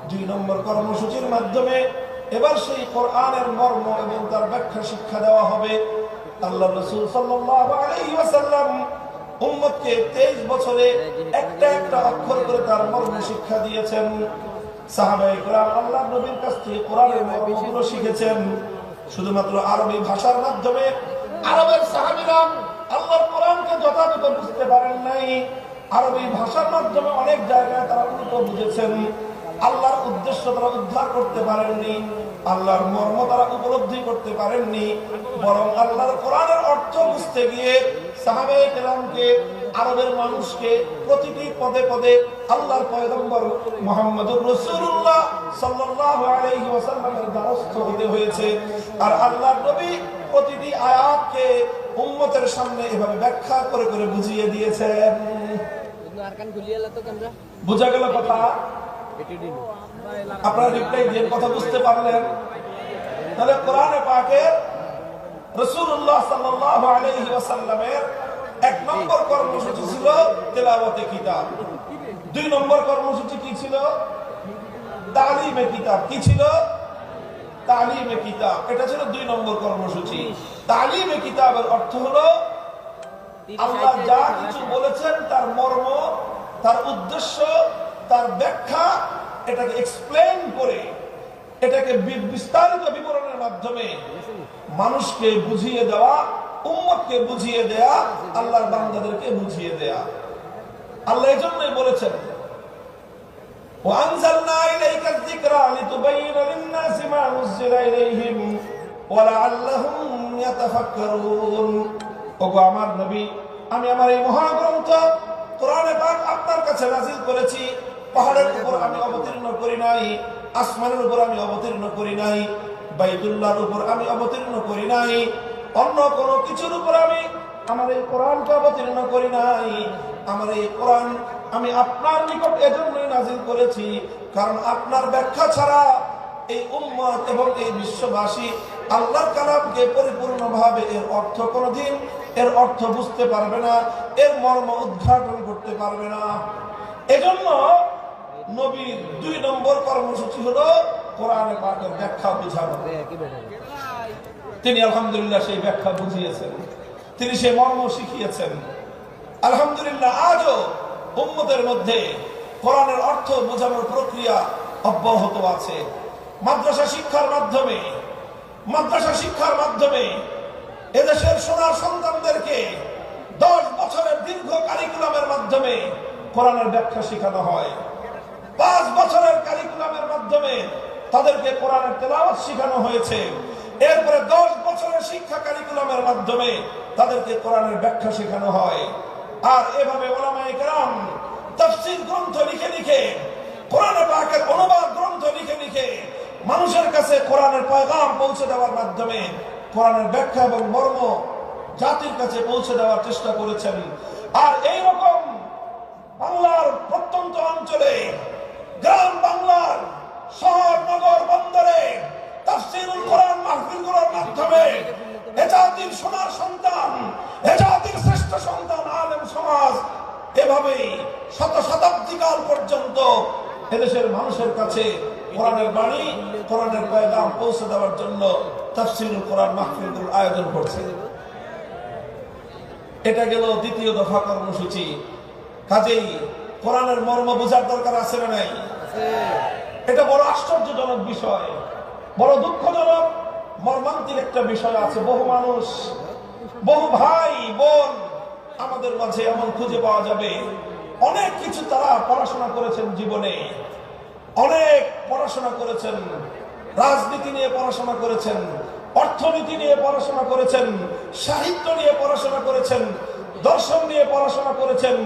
2 নম্বর কর্মসূচির মাধ্যমে এবার সেই কোরআনের মর্ম এবং তার ব্যাখ্যা শিক্ষা দেওয়া হবে। আল্লাহ রাসূল সাল্লাল্লাহু আলাইহি ওয়াসাল্লাম উম্মতকে 23 বছরে একটা একটা অক্ষর করে তার মর্ম শিক্ষা দিয়েছেন। সাহাবায়ে কেরাম আল্লাহর নবীর কাছ থেকে কোরআনের মর্মগুলো শিখেছেন শুধুমাত্র আরবি ভাষার মাধ্যমে। আরবের সাহাবীরা আল্লাহর কোরআনকে যথাযথ বুঝতে পারেন নাই, আরবি ভাষার মাধ্যমে অনেক জায়গায় তারা উল্টো বুঝেছেন। আল্লাহর উদ্দেশ্য তারা উদ্ধার করতে পারেননি, আল্লাহর মর্ম তারা উপলব্ধি করতে পারেননি, বরং আল্লাহর কোরআনের অর্থ বুঝতে গিয়ে সাহাবায়ে কেরামকে, আরবের মানুষকে প্রতিটি পদে পদে আল্লাহর পয়গম্বর মুহাম্মদুর রাসূলুল্লাহ সাল্লাল্লাহু আলাইহি ওয়াসাল্লামের দ্বারস্থ হতে হয়েছে। আর আল্লাহর নবী প্রতিটি আয়াতকে উম্মতের সামনে এভাবে ব্যাখ্যা করে করে বুঝিয়ে দিয়েছেন। বুঝা গেল কথা? আপনারা রিপ্লাই দিয়ে কথা বুঝতে পারলেন? তাহলে কোরআনে পাকের রাসূলুল্লাহ সাল্লাল্লাহু আলাইহি ওয়াসাল্লামের 1 নম্বর কর্মসূচি ছিল তেলাওয়াতে কিতাব। 2 নম্বর কর্মসূচি কি ছিল? তালিমে কিতাব। কি ছিল? তালিমে কিতাব। এটা ছিল 2 নম্বর কর্মসূচি। তালিমে কিতাবের অর্থ হলো আল্লাহ যা কিছু বলেছেন তার মর্ম, তার উদ্দেশ্য, তার ব্যাখ্যা, এটাকে এক্সপ্লেইন করে, এটাকে বিস্তারিত বিবরণের মাধ্যমে মানুষকে বুঝিয়ে দেওয়া, উম্মতকে বুঝিয়ে দেয়া, আল্লাহর বান্দাদেরকে বুঝিয়ে দেয়া। আল্লাহ এজন্যই বলেছেন وَأَنزَلْنَا إِلَيْكَ الذِّكْرَ لِتُبَيِّنَ لِلنَّاسِ مَا نُزِّلَ إِلَيْهِمْ وَلَعَلَّهُمْ يَتَفَكَّرُونَ। ওগো আমার নবী, আমি আমার এই মহাগ্রন্থ কোরআনে পাক আপনার কাছে নাযিল করেছি। পাহাড়ের উপর আমি অবতীর্ণ করি নাই, আসমানের উপর আমি অবতীর্ণ করি নাই, বাইতুল্লাহর উপর আমি অবতীর্ণ করি নাই, অন্য কোনো কিছুর উপর আমি আমার এই কোরআনকে অবতীর্ণ করি নাই। আমার এই কোরআন আমি আপনার নিকট এজন্যই নাযিল করেছি, কারণ আপনার ব্যাখ্যা ছাড়া এই উম্মত এবং এই বিশ্ববাসী আল্লাহর কালামকে পরিপূর্ণভাবে এর অর্থ কোনদিন এর অর্থ বুঝতে পারবে না, এর মর্ম উদ্ঘাটন করতে পারবে না। এজন্য নবীর 2 নম্বর কর্মসূচি হলো কোরআনে পাকের ব্যাখ্যা বোঝানো। তিনি আলহামদুলিল্লাহ সেই ব্যাখ্যা বুঝিয়েছেন, তিনি সেই মর্ম শিখিয়েছেন। আলহামদুলিল্লাহ আজও উম্মতের মধ্যে কোরআনের অর্থ বোঝানোর প্রক্রিয়া অব্যাহত আছে। মাদ্রাসা শিক্ষার মাধ্যমে এদেশের সোনার সন্তানদেরকে 10 বছরের দীর্ঘ কারিকুলামের মাধ্যমে কোরআনের ব্যাখ্যা শেখানো হয়। 5 বছরের কারিকুলামের মাধ্যমে তাদেরকে কোরআনের তেলাওয়াত শেখানো হয়েছে। এরপরে 10 বছরের শিক্ষা কারিকুলামের মাধ্যমে তাদেরকে কোরআনের ব্যাখ্যা শেখানো হয়। আর এভাবে উলামায়ে কেরাম তাফসীর গ্রন্থ লিখে কোরআনে পাকের অনুবাদ গ্রন্থ লিখে মানুষের কাছে কোরআনের পয়গাম পৌঁছে দেওয়ার মাধ্যমে কোরআনের ব্যাখ্যা এবং মর্ম জাতির কাছে পৌঁছে দেওয়ার চেষ্টা করেছেন। আর এই রকম বাংলার প্রত্যন্ত অঞ্চলে, গ্রাম বাংলার শহর নগর বন্দরে তাফসীরুল কোরআন মাহফিলগুলোর মাধ্যমে এ জাতির সোনার সন্তান, এ জাতির শ্রেষ্ঠ সন্তান আলেম সমাজ এভাবেই শতাব্দী কাল পর্যন্ত এদেশের মানুষের কাছে কোরআনের বাণী, কোরআনের পয়গাম পৌঁছে দেওয়ার জন্য তাফসীরুল কোরআন মাহফিলগুলো আয়োজন করছে। এটা গেল দ্বিতীয় দফা কর্মসূচি। কাজেই কোরআনের মর্ম বোঝার দরকার আছে না নাই? এটা বড় আশ্চর্যজনক বিষয়, বড় দুঃখজনক মর্মান্তিক একটা বিষয় আছে। বহু মানুষ, বহু ভাই বোন আমাদের মাঝে এমন খুঁজে পাওয়া যাবে, অনেক কিছু তারা পড়াশোনা করেছেন জীবনে, অনেক পড়াশোনা করেছেন, রাজনীতি নিয়ে পড়াশোনা করেছেন, অর্থনীতি নিয়ে পড়াশোনা করেছেন, সাহিত্য নিয়ে পড়াশোনা করেছেন, দর্শন নিয়ে পড়াশোনা করেছেন।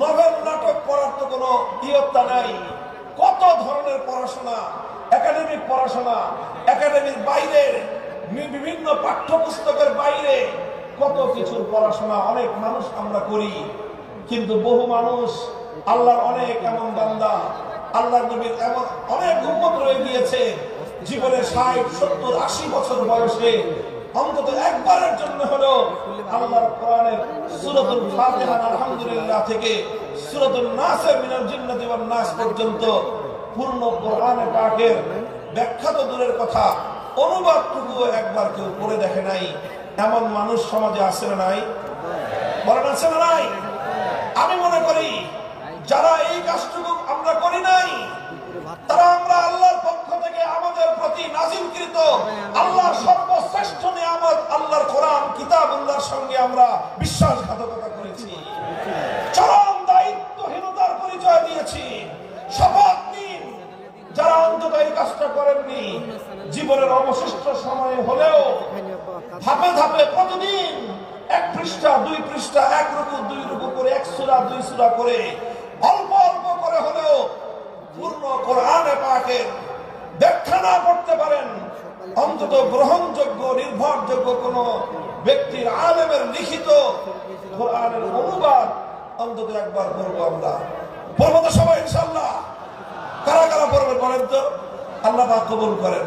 নভেল নাটক পড়ার তো কোনো ইয়ত্তা নাই। কত ধরনের পড়াশোনা, একাডেমিক পড়াশোনা, একাডেমির বাইরে বিভিন্ন পাঠ্যপুস্তকের বাইরে কত কিছুর পড়াশোনা অনেক মানুষ আমরা করি। কিন্তু বহু মানুষ, আল্লাহর অনেক এমন বান্দা, আল্লাহর নবীর এমন অনেক উম্মত রয়ে গিয়েছে, জীবনে 60, 70, 80 বছর বয়সে অন্তত একবারের জন্য হলো আল্লাহর কোরআনের সূরাতুল ফাতিহা আলহামদুলিল্লাহ থেকে সূরাতুন নাসের মিনাল জিন্নাতি ওয়ান নাস পর্যন্ত পূর্ণ কোরআনে পাকের ব্যাখ্যা তো দূরের কথা, অনুবাদটুকু একবার কেউ পড়ে দেখে নাই। এমন মানুষ সমাজে আছে না নাই? বলেন আছে না নাই? আমি মনে করি যারা এই কাজটুকু আমরা করি নাই, তারা আমরা আল্লাহর পক্ষ থেকে আমাদের প্রতি নাজিলকৃত আল্লাহর সর্বশ্রেষ্ঠ নিয়ামত আল্লাহর কোরআন কিতাবুল্লাহর সঙ্গে আমরা বিশ্বাসঘাতকতা করেছি, চরম দায়িত্বহীনতার পরিচয় দিয়েছি। শপথ নিন, যারা অন্তত এই কাজটা করেননি, জীবনের অবশিষ্ট সময়ে হলেও ধাপে ধাপে প্রতিদিন 1 পৃষ্ঠা 2 পৃষ্ঠা, 1 রুকু 2 রুকু করে, 1 সূরা 2 সূরা করে, অল্প অল্প করে হলেও পূর্ণ কোরআনে পাকের ব্যাখ্যা না করতে পারেন, অন্তত গ্রহণযোগ্য নির্ভরযোগ্য কোন ব্যক্তির আলেমের লিখিত কোরআনের অনুবাদ অন্তত একবার পড়বো আমরা। পড়বো তো সবাই ইনশাআল্লাহ? কারা কারা পড়বেন বলেন তো? আল্লাহ পাক কবুল করেন।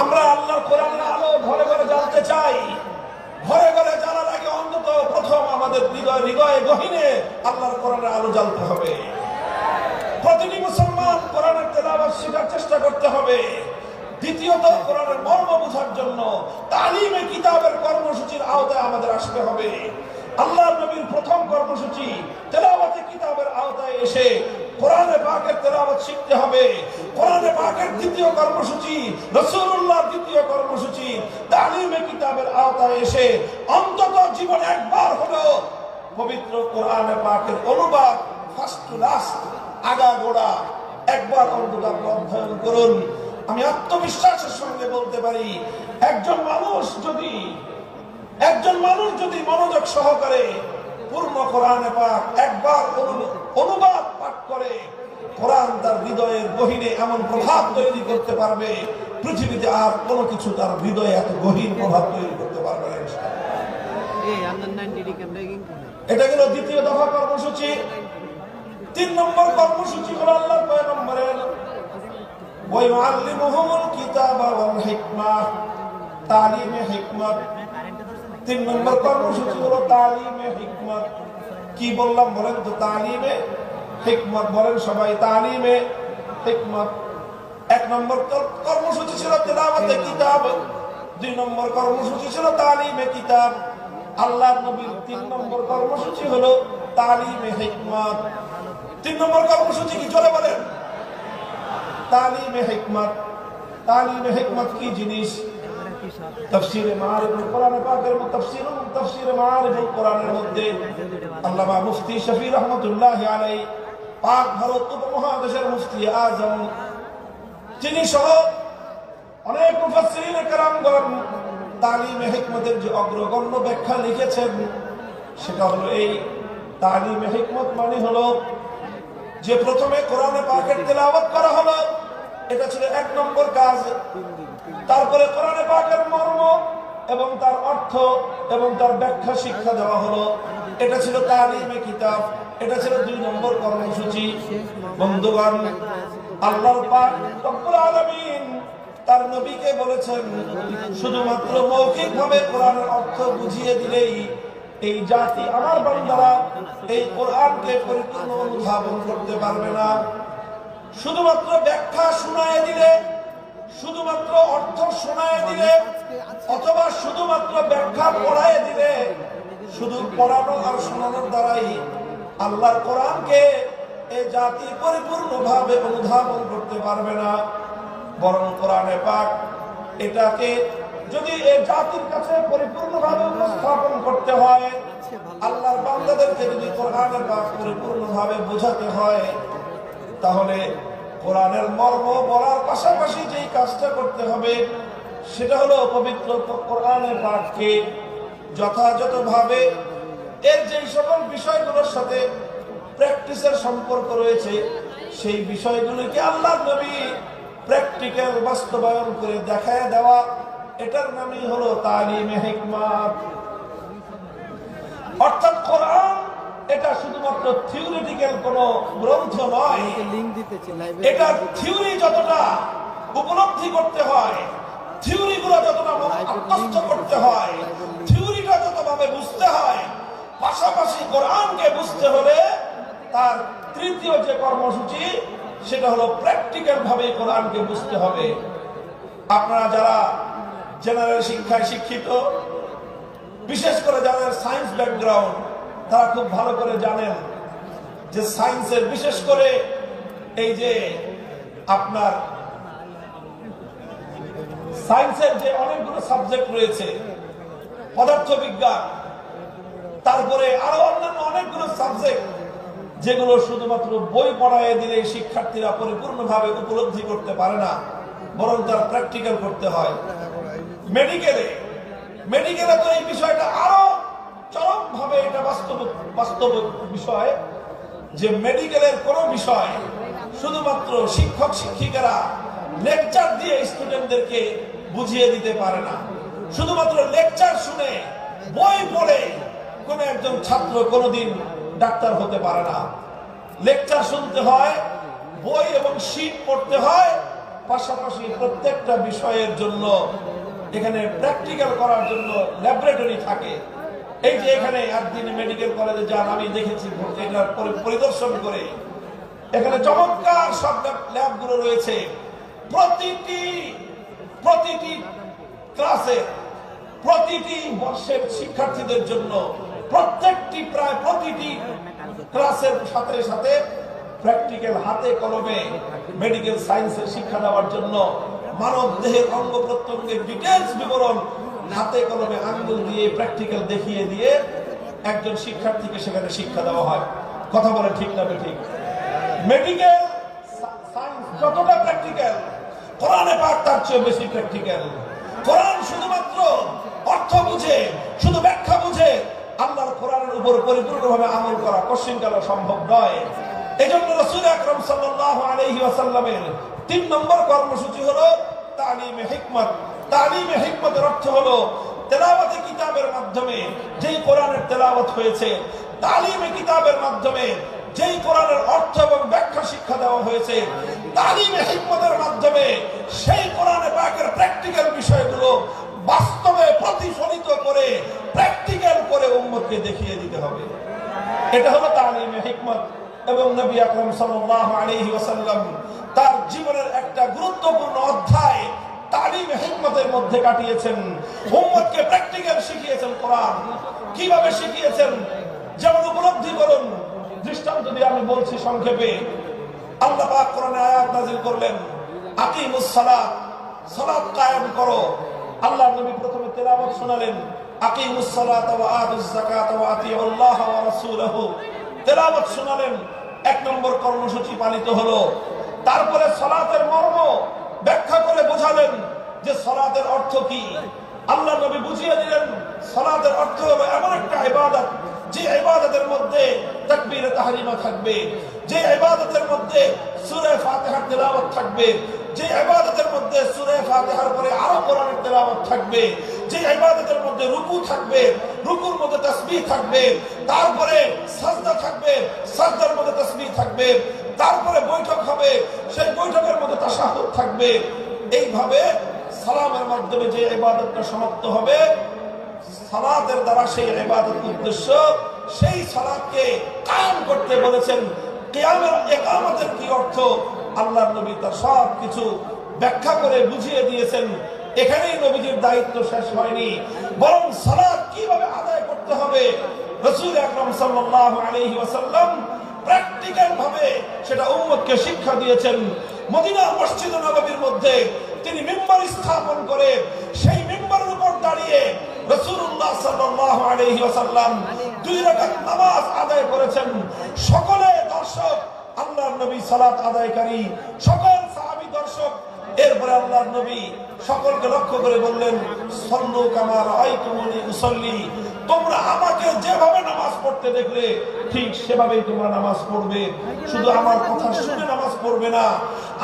আমরা আল্লাহর কোরআনের আলো ঘরে ঘরে জ্বালতে চাই। ঘরে ঘরে জ্বালার আগে অন্তত প্রথম আমাদের হৃদয়ে গহীনে আল্লাহর কোরআনের আলো জ্বালতে হবে। প্রতিটি মুসলমান কোরআনের তেলাওয়াত শেখার চেষ্টা করতে হবে। দ্বিতীয়ত, কোরআনের মর্ম বোঝার জন্য তালিমে কিতাবের কর্মসূচির আওতায় আমাদের আসতে হবে। আল্লাহর নবীর প্রথম কর্মসূচি তেলাওয়াতে কিতাবের আওতায় এসে কোরআনে পাকের তেলাওয়াত শিখতে হবে। কোরআনে পাকের দ্বিতীয় কর্মসূচি, রাসূলুল্লাহর দ্বিতীয় কর্মসূচি তালিমে কিতাবের আওতায় এসে অন্তত জীবনে একবার হলেও পবিত্র কোরআনে পাকের অনুবাদ ফার্স্ট টু লাস্ট, আগাগোড়া একবার অন্তত অধ্যয়ন করুন। আমি আত্মবিশ্বাসের সঙ্গে বলতে পারি, একজন মানুষ যদি মনোযোগ সহকারে পূর্ণ কোরআনে পাক একবার অনুবাদ পাঠ করে, কোরআন তার হৃদয়ের গহীনে এমন প্রভাব তৈরি করতে পারবে, পৃথিবীতে আর কোনো কিছু তার হৃদয়ে এত গহীন প্রভাব তৈরি করতে পারবে না। এটা গেল দ্বিতীয় দফা কর্মসূচি। 3 নম্বর কর্মসূচি হলো আল্লাহর পয়গম্বরের ওয়ায়ুআল্লিমুহুমুল কিতাবা ওয়াল হিকমাহ, তালিমে হিকমত। 3 নম্বর কর্মসূচি হলো তালিমে হিকমত। কি বললাম বলেন তো? তালিমে হিকমত বলেন সবাই। তালিমে হিকমত। 1 নম্বর কর্মসূচি ছিল তেলাওয়াতে কিতাব, 2 নম্বর কর্মসূচি ছিল তালিমে কিতাব। আল্লাহর নবীর ৩ নম্বর কর্মসূচি হলো তালিমে হিকমত। ৩ নম্বর কর্মসূচি কি জোরে বলেন? তালিমে হিকমত। তালিমে হিকমত কি জিনিস? তাফসীরে মাআরিফুল কোরআনে পাকের তাফসীরে মাআরিফুল কোরআনের মধ্যে আল্লামা মুফতি শফি রহমাতুল্লাহি আলাইহি পাক ভারত উপমহাদেশের মুফতি আজম যিনি সহ অনেক মুফাসসিরিন কেরামগণ তালিমে হিকমতের যে অগ্রগণ্য ব্যাখ্যা লিখেছেন সেটা হলো এই তালিমে হিকমত মানে হলো যে প্রথমে কোরআনে পাকের তেলাওয়াত করা হলো, এটা ছিল ১ নম্বর কাজ। তারপরে কোরআনে পাকের মর্ম এবং তার অর্থ এবং তার ব্যাখ্যা শিক্ষা দেওয়া হলো, এটা ছিল তালিমে কিতাব। এটা ছিল ২ নম্বর কর্মসূচি। বন্ধুগণ, আল্লাহ পাক রব্বুল আলামিন তার নবীকে বলেছেন শুধুমাত্র মৌখিকভাবে কোরআনের অর্থ বুঝিয়ে দিলেই এই জাতি আমার বান্দারা এই কোরআনকে পরিপূর্ণ অনুধাবন করতে পারবে না। শুধুমাত্র ব্যাখ্যা শোনায় দিলে, শুধুমাত্র অর্থ শোনায় দিলে, অথবা শুধুমাত্র ব্যাখ্যা পড়ায় দিলে, শুধু পড়ানো আর শোনানোর দ্বারাই আল্লাহর কোরআনকে এই জাতি পরিপূর্ণভাবে অনুধাবন করতে পারবে না। বরং কোরআনে পাক এটাকে যদি এই জাতির কাছে পরিপূর্ণভাবে উপস্থাপন করতে হয়, আল্লাহর বান্দাদেরকে যদি কোরআনের পাক পরিপূর্ণভাবে বোঝাতে হয়, তাহলে কোরআনের মর্ম বলার পাশাপাশি যেই কাজটা করতে হবে সেটা হলো পবিত্র কোরআনের পাঠকে যথাযথভাবে এর যেই সকল বিষয়গুলোর সাথে প্র্যাকটিসের সম্পর্ক রয়েছে সেই বিষয়গুলোকে আল্লাহর নবী প্র্যাকটিক্যাল বাস্তবায়ন করে দেখায় দেওয়া, এটার নামই হলো তালিমে হিকমত। অর্থাৎ কোরআন এটা শুধুমাত্র থিওরিটিক্যাল কোনো গ্রন্থ নয়, এটা থিওরি যতটা উপলব্ধি করতে হয়, থিওরিগুলো যতটা আত্মস্থ করতে হয়, থিওরিটা যতভাবে বুঝতে হয়, পাশাপাশি কোরআনকে বুঝতে হলে তার তৃতীয় যে কর্মসূচি সেটা হলো প্র্যাকটিক্যাল ভাবে কোরআনকে বুঝতে হবে। আপনারা যারা জেনারেল শিক্ষায় শিক্ষিত, বিশেষ করে যাদের সায়েন্স ব্যাকগ্রাউন্ড, তারা খুব ভালো করে জানেন যে সায়েন্সের বিশেষ করে এই যে আপনার সায়েন্সের যে অনেকগুলো সাবজেক্ট রয়েছে, পদার্থবিজ্ঞান, তারপরে আরো অন্যান্য অনেকগুলো সাবজেক্ট যেগুলো শুধুমাত্র বই পড়ায় দিলে শিক্ষার্থীরা পরিপূর্ণভাবে উপলব্ধি করতে পারে না, বরং তার প্র্যাকটিক্যাল করতে হয়। মেডিকেলে তো এই বিষয়টা আরো চরমভাবে এটা বাস্তব বিষয় যে মেডিকেলের কোন বিষয় শুধুমাত্র শিক্ষক শিক্ষিকারা লেকচার দিয়ে স্টুডেন্টদেরকে বুঝিয়ে দিতে পারে না। শুধুমাত্র লেকচার শুনে বই পড়ে কোন একজন ছাত্র কোনদিন ডাক্তার হতে পারে না। লেকচার শুনতে হয়, বই এবং শীট পড়তে হয়, পাশাপাশি প্রত্যেকটা বিষয়ের জন্য এখানে প্র্যাকটিক্যাল করার জন্য ল্যাবরেটরি থাকে। এই যে এখানে একদিন মেডিকেল কলেজে যান, আমি দেখেছি এটার পরিদর্শন করে, এখানে চমৎকার সব ল্যাবগুলো রয়েছে। প্রতিটি ক্লাসে, প্রতিটি বর্ষের শিক্ষার্থীদের জন্য প্রায় প্রতিটি ক্লাসের সাথে সাথে প্র্যাকটিক্যাল হাতে কলমে মেডিকেল সায়েন্সের শিক্ষা দেওয়ার জন্য মানব দেহের অঙ্গ প্রত্যঙ্গের ডিটেইলস বিবরণ হাতে কলমে আঙ্গুল দিয়ে প্র্যাকটিক্যাল দেখিয়ে দিয়ে একজন শিক্ষার্থীকে সেখানে শিক্ষা দেওয়া হয়। কথা বলে ঠিক না ঠিক? মেডিকেল সায়েন্স যতটা প্র্যাকটিক্যাল, কোরআনে পাক তার চেয়ে বেশি প্র্যাকটিক্যাল। কোরআন শুধুমাত্র অর্থ বুঝে, শুধু ব্যাখ্যা বুঝে আল্লাহর কোরআনের উপর পরিপূর্ণভাবে আমল করা কোশ্চিনকালে সম্ভব নয়। এজন্য রাসূল আকরাম সাল্লাল্লাহু আলাইহি ওয়াসাল্লামের ৩ নম্বর কর্মসূচি হলো তালিমে হিকমত। তালিমে হিকমতের অর্থ হলো তেলাওয়াতে কিতাবের মাধ্যমে যেই কোরআনের তেলাওয়াত হয়েছে, তালিমে কিতাবের মাধ্যমে যেই কোরআনের অর্থ এবং ব্যাখ্যা শিক্ষা দেওয়া হয়েছে, তালিমে হিকমতের মাধ্যমে সেই কোরআনে পাকের প্র্যাকটিক্যাল বিষয়গুলো বাস্তবে প্রতিফলিত করে প্র্যাকটিক্যাল করে উম্মতকে দেখিয়ে দিতে হবে। এটা হলো তালিমে হিকমত। এবং নবী আকরাম সাল্লাল্লাহু আলাইহি ওয়াসাল্লাম তার জীবনের একটা গুরুত্বপূর্ণ অধ্যায় তালিম হিকমতের মধ্যে কাটিয়েছেন, উম্মতকে প্র্যাকটিক্যাল শিখিয়েছেন। কোরআন কিভাবে শিখিয়েছেন যেমন উপলব্ধি করুন। দৃষ্টান্ত দিয়ে আমি বলছি সংক্ষেপে। আল্লাহ পাক কোরআনে আয়াত নাযিল করলেন, আকিমুস সালাত, সালাত কায়েম করো। আল্লাহর নবী প্রথমে তেলাওয়াত শোনালেন, আকিমুস সালাত ওয়া আতুজ যাকাত ওয়া আতিউল্লাহ ওয়া রাসূলহু। তেলাওয়াত শোনালেন, এক নম্বর কর্মসূচি পালিত হলো। তারপরে সালাতের মর্ম ব্যাখ্যা করে বোঝালেন যে সালাতের অর্থ কি। আল্লাহর নবী বুঝিয়ে দিলেন সালাতের অর্থ হলো এমন একটা ইবাদত যে ইবাদতের মধ্যে তাকবীরে তাহরিমা থাকবে, যে ইবাদতের মধ্যে সূরা ফাতিহার তেলাওয়াত থাকবে, যে ইবাদতের মধ্যে সূরা ফাতিহার পরে আরো কোরআনের তেলাওয়াত থাকবে, যে ইবাদতের মধ্যে রুকু থাকবে, রুকুর মধ্যে তাসবিহ থাকবে, তারপরে সাজদা থাকবে, সাজদার মধ্যে তাসবিহ থাকবে, তারপরে বৈঠক হবে, সেই বৈঠকের মধ্যে তাশাহুদ থাকবে। এইভাবে সালামের মাধ্যমে যে ইবাদতটা সমাপ্ত হবে, সালাতের দ্বারা সেই ইবাদত উদ্দেশ্য, সেই সালাতকে কায়েম করতে বলেছেন। কিয়ামের ইকামতের কি অর্থ আল্লাহর নবী তার সব কিছু ব্যাখ্যা করে বুঝিয়ে দিয়েছেন। এখানেই নবীজির দায়িত্ব শেষ হয়নি, বরং সালাত কিভাবে আদায় করতে হবে রাসূল আকরাম সাল্লাল্লাহু আলাইহি ওয়াসাল্লাম প্র্যাকটিক্যাল ভাবে সেটা উম্মতকে শিক্ষা দিয়েছেন। মদিনার মসজিদ নববীর মধ্যে তিনি মিম্বার স্থাপন করে সেই মিম্বারের উপর দাঁড়িয়ে রাসূলুল্লাহ সাল্লাল্লাহু আলাইহি ওয়াসাল্লাম 2 রাকাত নামাজ আদায় করেছেন। সকলে দর্শক, আল্লাহর নবী সালাত আদায়কারী, সকল সাহাবী দর্শক। এরপরে আল্লাহর নবী সকলকে লক্ষ্য করে বললেন, সল্লু কামা রাআইতুমুনি উসাল্লি, তোমরা আমাকে যেভাবে নামাজ পড়তে দেখলে ঠিক সেভাবেই তোমরা নামাজ পড়বে। শুধু আমার কথা শুনে নামাজ পড়বে না,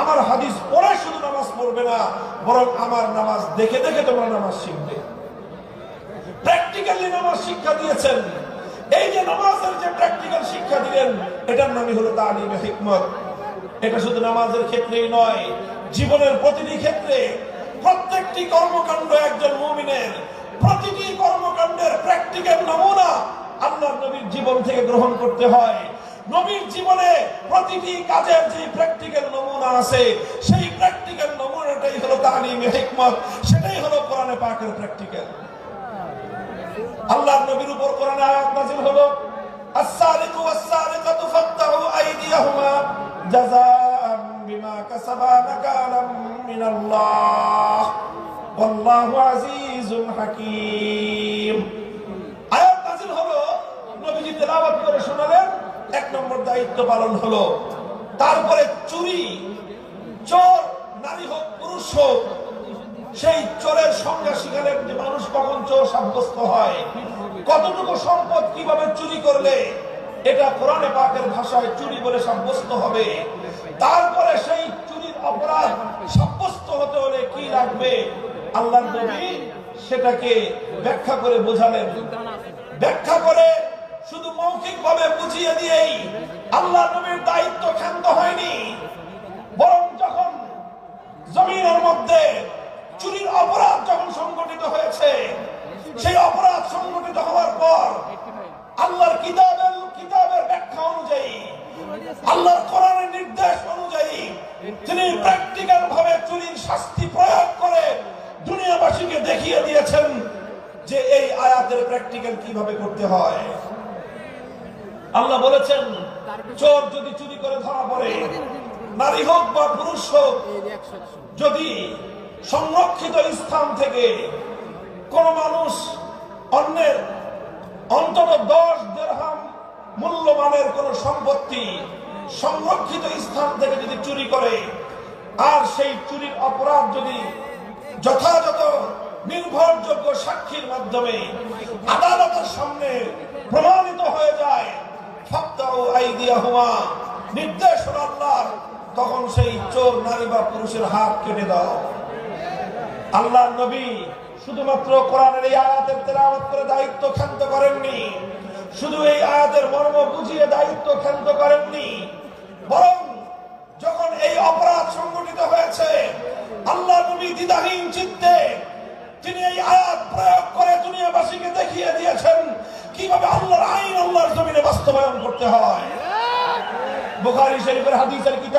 আমার হাদিস পড়ে শুধু নামাজ পড়বে না, বরং আমার নামাজ দেখে দেখে তোমরা নামাজ শিখবে। প্র্যাকটিক্যালি নামাজ শিক্ষা দিয়েছেন। এই যে নামাজের যে প্র্যাকটিক্যাল শিক্ষা দিলেন, এটার নামই হলো তালিমে হিকমত। এটা শুধু নামাজের ক্ষেত্রেই নয়, জীবনের প্রতিটি ক্ষেত্রে প্রত্যেকটি কর্মকাণ্ড একজন মুমিনের প্রতিটি কর্মকাণ্ডের প্র্যাকটিক্যাল নমুনা আল্লাহর নবীর জীবন থেকে গ্রহণ করতে হয়। নবীর জীবনে প্রতিটি কাজের যে প্র্যাকটিক্যাল নমুনা আছে, সেই প্র্যাকটিক্যাল নমুনাটাই হলো তালিমে হিকমত, সেটাই হলো কোরআনে পাকের প্র্যাকটিক্যাল। আল্লাহর নবীর উপর কোরআনে আয়াত নাযিল হলো, আস-সারিকু ওয়াস-সারিকাতু ফাকতাউ আইদিয়াহুমা জাযাআন বিমা কাসাবা নাকালাম মিনাল্লাহ ওয়াল্লাহু আজিজুন হাকীম। আয়াত নাযিল হলো, নবীজি তেলাওয়াত করে শোনালেন, এক নম্বর দায়িত্ব পালন হলো। তারপরে চুরি, চোর নারী হোক পুরুষ হোক, সেই চোরের সংজ্ঞা শিখালেন যে মানুষ কখন চোর সাব্যস্ত হয়, কতটুকু সম্পদ কিভাবে চুরি করলে এটা কোরআনে পাকের ভাষায় চুরি বলে সাব্যস্ত হবে। তারপরে সেই চুরির অপরাধ সাব্যস্ত হতে হলে কি লাগবে, আল্লাহর নবী সেটাকে ব্যাখ্যা করে বোঝালেন। ব্যাখ্যা করে শুধু মৌখিকভাবে বুঝিয়ে দিয়েই আল্লাহর নবীর দায়িত্ব ক্ষান্ত হয়নি, বরং যখন জমিনের মধ্যে চুরির অপরাধ যখন সংগঠিত হয়েছে, সেই অপরাধ সংগঠিত হওয়ার পর আল্লাহর কিতাবের ব্যাখ্যা অনুযায়ী, আল্লাহর কোরআনের নির্দেশ অনুযায়ী তিনি প্র্যাকটিক্যাল ভাবে চুরির শাস্তি প্রয়োগ করে দুনিয়াবাসীকে দেখিয়ে দিয়েছেন যে এই আয়াতের প্র্যাকটিক্যাল কিভাবে করতে হয়। আল্লাহ বলেছেন, চোর যদি চুরি করে ধরা পড়ে, নারী হোক বা পুরুষ হোক, যদি সংরক্ষিত স্থান থেকে কোন মানুষ অন্যের অন্তত 10 দিরহাম মূল্যমানের কোন সম্পত্তি সংরক্ষিত স্থান থেকে যদি চুরি করে, আর সেই চুরির অপরাধ যদি যথাযথ নির্ভরযোগ্য সাক্ষীর মাধ্যমে আদালতের সামনে প্রমাণিত হয়ে যায়, ফাকতাউ আইদিয়াহুমা, নির্দেশ হলো আল্লাহর, তখন সেই চোর নারী বা পুরুষের হাত কেটে দাও। আল্লাহর নবী শুধুমাত্র কোরআনের এই আয়াতের তেলাওয়াত করে দায়িত্ব ক্ষান্ত করেননি, শুধু এই আয়াতের মর্ম বুঝিয়ে দায়িত্ব ক্ষান্ত করেননি, বরং যখন এই অপরাধ সংগঠিত হয়েছে, আল্লাহর নবী দ্বিধাহীন চিত্তে তিনি এই আয়াত প্রয়োগ করে দুনিয়াবাসীকে দেখিয়ে দিয়েছেন কিভাবে আল্লাহর আইন আল্লাহর জমিনে বাস্তবায়ন করতে হয়। বুখারী শরীফের হাদিসের কিতাব